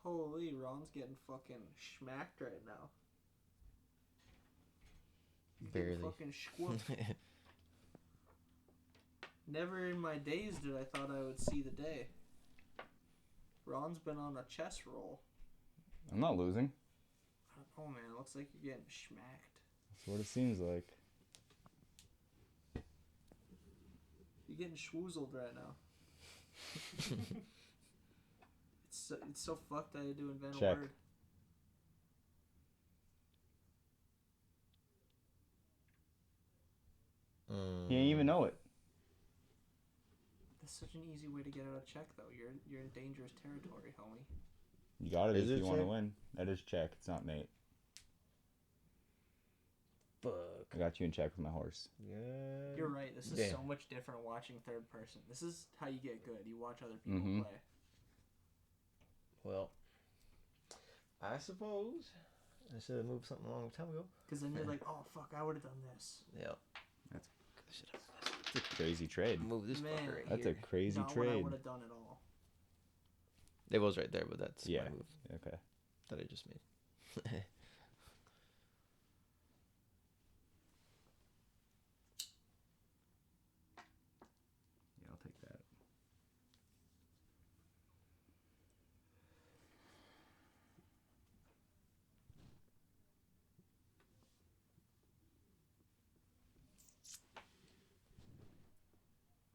Holy, Ron's getting fucking schmacked right now. He's getting Barely. fucking squooped. Never in my days did I thought I would see the day. Ron's been on a chess roll. I'm not losing. Oh man, it looks like you're getting schmacked. That's what it seems like. You're getting schwoozled right now. It's so fucked I had to invent Check. a word. He ain't even know it. The such an easy way to get out of check, though. You're in dangerous territory, homie. You got it Is if it you want to check? win. That is check. It's not mate. Fuck. I got you in check with my horse. Yeah. You're right. This is Yeah. so much different watching third person. This is how you get good. You watch other people Mhm. play. Well, I suppose I should have moved something a long time ago. Because then you're like, oh, fuck, I would have done this. Yeah. That's- Should It's a crazy trade. move this Man. fucker right That's here. a crazy Not what I trade. would have done at all. It was right there, but that's Yeah. my move Okay. that I just made. Yeah, I'll take that.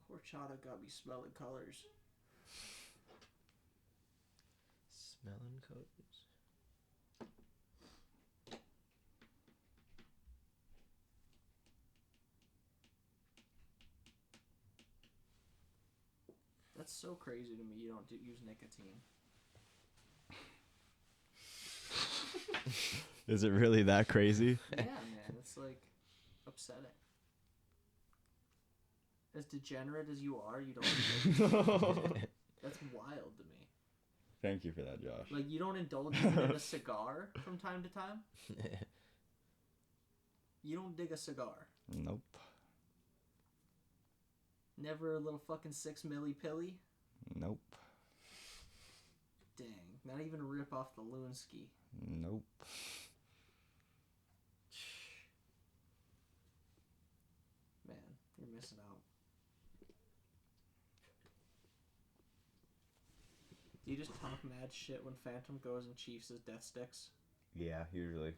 Horchata got me smelling colors. Smelling colors. That's so crazy to me. You don't use nicotine. Is it really that crazy? Yeah, man. It's like upsetting. As degenerate as you are, you don't. That's wild to me. Thank you for that, Josh. Like you don't indulge even in a cigar from time to time. You don't dig a cigar. Nope. Never a little fucking 6 milli pilly. Nope. Dang, not even rip off the Loonski. Nope. Man, you're missing out. Do you just talk mad shit when Phantom goes and chiefs his death sticks? Yeah, usually.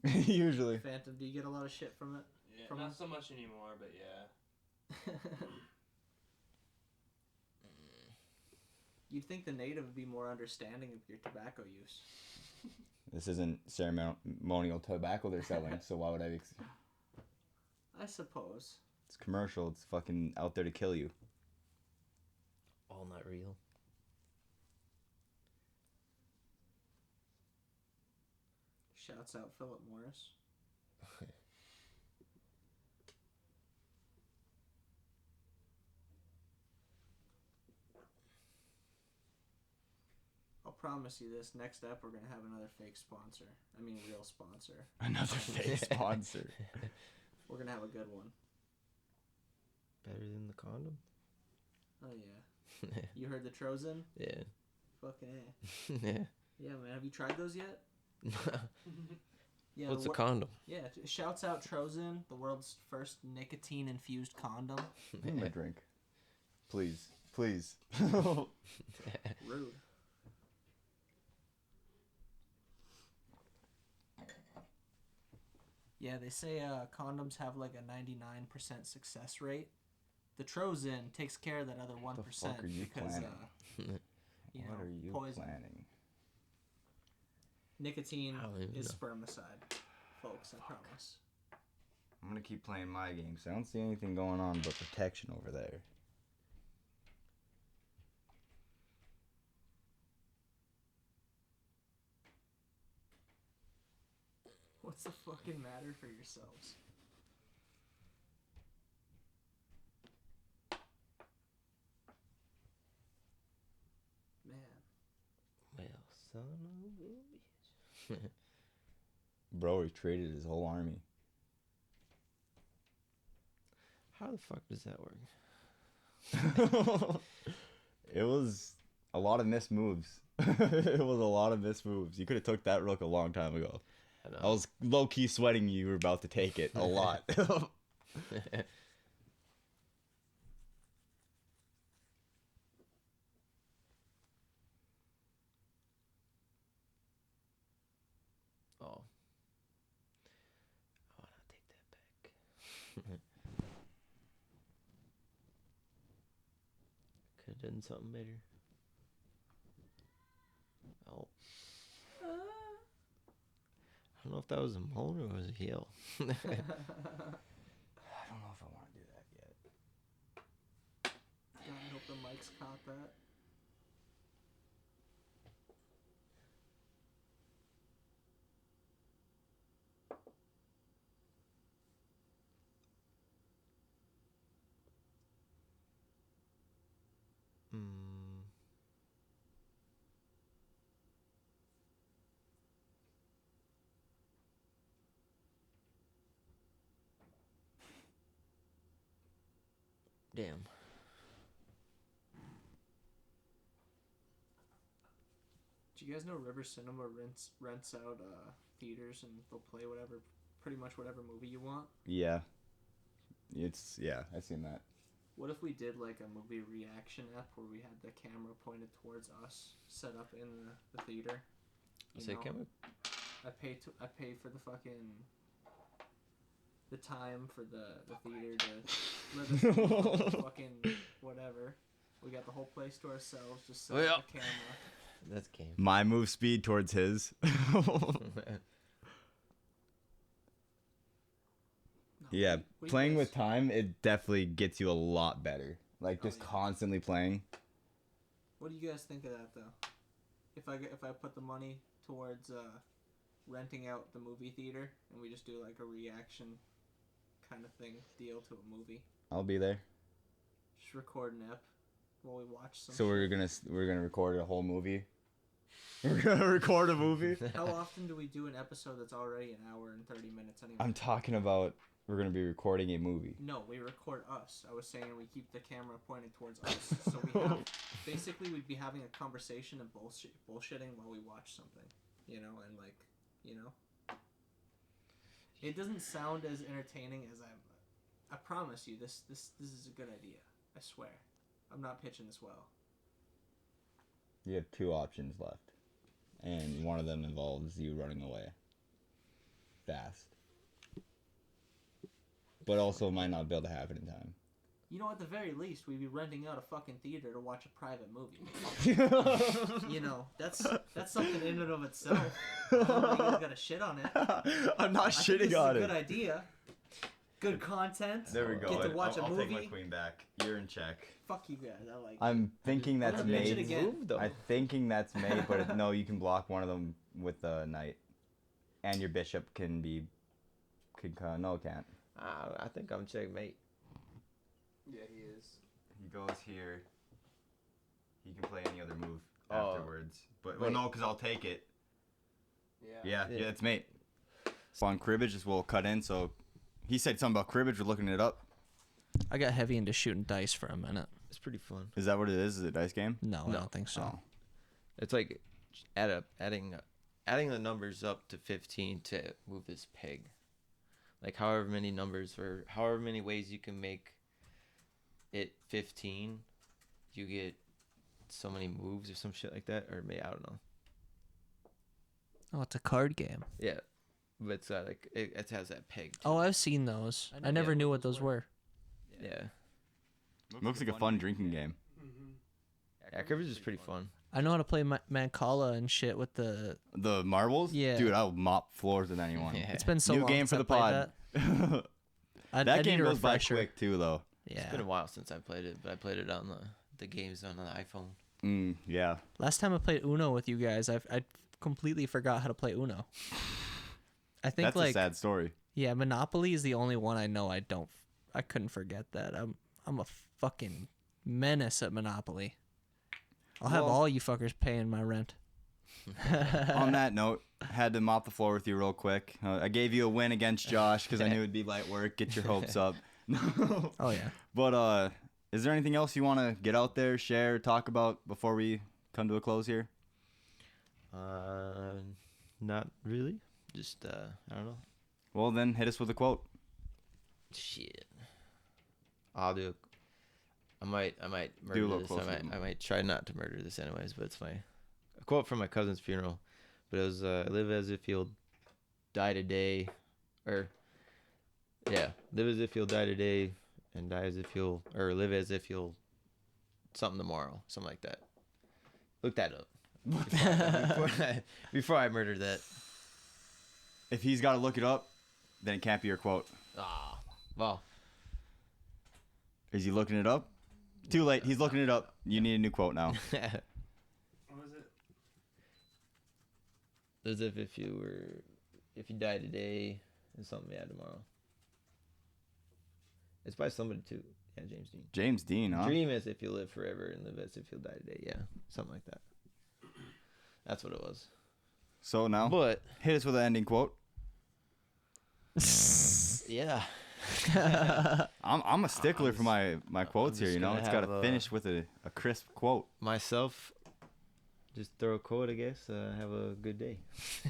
Usually. Phantom, do you get a lot of shit from it? Yeah, From- not so much anymore, but yeah. You'd think the native would be more understanding of your tobacco use. This isn't ceremonial tobacco they're selling, so why would I? I suppose. It's commercial. It's fucking out there to kill you. All not real. Shouts out Philip Morris. I'll promise you this. Next up, we're going to have another fake sponsor. I mean, real sponsor. Another fake sponsor. We're going to have a good one. Better than the condom? Oh, yeah. You heard the Trozen? Yeah. Fucking A. Yeah. Yeah, man. Have you tried those yet? Yeah. What's a condom? Yeah. Shouts out Trozen, the world's first nicotine-infused condom. Give me a drink. Please. Please. Rude. Yeah, they say condoms have like a 99% success rate. The Trozen takes care of that other 1% The fuck are you because planning? you What know, are you poison. planning? Nicotine I don't even is know. spermicide, folks. I promise. I'm gonna keep playing my game, so I don't see anything going on but protection over there. What's the fucking matter for yourselves? Man. Well, son of a bitch. Bro, he traded his whole army. How the fuck does that work? It was a lot of missed moves. It was a lot of missed moves. You could have took that rook a long time ago. I know. I was low key sweating you were about to take it a lot. Oh. I want to take that back. Could have done something better. Oh. I don't know if that was a moan or was a yell. I don't know if I want to do that yet. God, I hope if the mics caught that. Damn. Do you guys know River Cinema rents out theaters and they'll play whatever, pretty much whatever movie you want? Yeah. I've seen that. What if we did like a movie reaction app where we had the camera pointed towards us, set up in the theater? Say camera. I pay for the fucking the time for the theater to let us know fucking whatever. We got the whole place to ourselves. Just set up the camera. That's game. My move speed towards his. Yeah, playing with time, it definitely gets you a lot better. Like just constantly playing. What do you guys think of that though? If I put the money towards renting out the movie theater and we just do like a reaction kind of thing deal to a movie. I'll be there. Just record an ep while we watch some. So we're gonna record a whole movie. We're gonna record a movie. How often do we do an episode that's already an hour and 30 minutes anyway? I'm talking about we're gonna be recording a movie. No, we record us. I was saying we keep the camera pointed towards us. So we have basically we'd be having a conversation and bullshitting while we watch something, you know, and like, you know. It doesn't sound as entertaining as I promise you. This is a good idea. I swear. I'm not pitching this well. You have 2 options left, and one of them involves you running away fast. But also might not be able to happen in time. You know, at the very least, we'd be renting out a fucking theater to watch a private movie. You know, that's something in and of itself. I don't know if you guys got to shit on it. I'm not shitting on it. Good idea. Good content. There we go. Get to watch a movie. I'll take my queen back. You're in check. Fuck you guys. I like. I'm thinking that's I'm gonna pitch it made. again. I'm thinking that's made, but no, you can block one of them with the knight, and your bishop can be. No, it can't. I think I'm checkmate. Yeah, he is. He goes here. He can play any other move afterwards. But well, no, because I'll take it. Yeah, it's mate. So on cribbage, we'll cut in. So he said something about cribbage. We're looking it up. I got heavy into shooting dice for a minute. It's pretty fun. Is that what it is? Is it a dice game? No, I don't think so. Oh. It's like adding the numbers up to 15 to move this peg. Like however many numbers or however many ways you can make it 15, you get so many moves or some shit like that. Or maybe, I don't know. Oh, it's a card game. Yeah. But it's like, it has that peg too. Oh, I've seen those. I never knew what those were. Yeah. Looks like a fun drinking game. Yeah, cribbage is pretty fun. I know how to play Mancala and shit with the. The marbles? Yeah. Dude, I'll mop floors with anyone. Yeah. It's been so New long game since for I the played pod. That, That I game need a goes by refresher. quick too, though. Yeah. It's been a while since I played it, but I played it on the games on the iPhone. Yeah. Last time I played Uno with you guys, I completely forgot how to play Uno. I think That's a sad story. Yeah, Monopoly is the only one I know I couldn't forget that. I'm a fucking menace at Monopoly. I'll have all you fuckers paying my rent. On that note, had to mop the floor with you real quick. I gave you a win against Josh because I knew it'd be light work. Get your hopes up. Oh yeah. But is there anything else you want to get out there, share, talk about before we come to a close here? Not really. Just I don't know. Well, then hit us with a quote. Shit. I'll do. I might murder Do a little this. closer. I might try not to murder this anyways. But it's a quote from my cousin's funeral. But it was live as if you'll die today, or live as if you'll die today, and die as if you'll, or live as if you'll something tomorrow, something like that. Look that up before I murder that. If he's got to look it up, then it can't be your quote. Well. Is he looking it up? Too late. He's looking it up. You need a new quote now. What was it? As if you die today and something bad tomorrow. It's by somebody too. Yeah, James Dean. James Dean, huh? Dream as if you live forever and live as if you'll die today. Yeah, something like that. That's what it was. So now, But hit us with an ending quote. yeah, I'm a stickler for my quotes here. just You know, gonna it's got to have, finish with a crisp quote. myself, just throw a quote, I guess. Have a good day.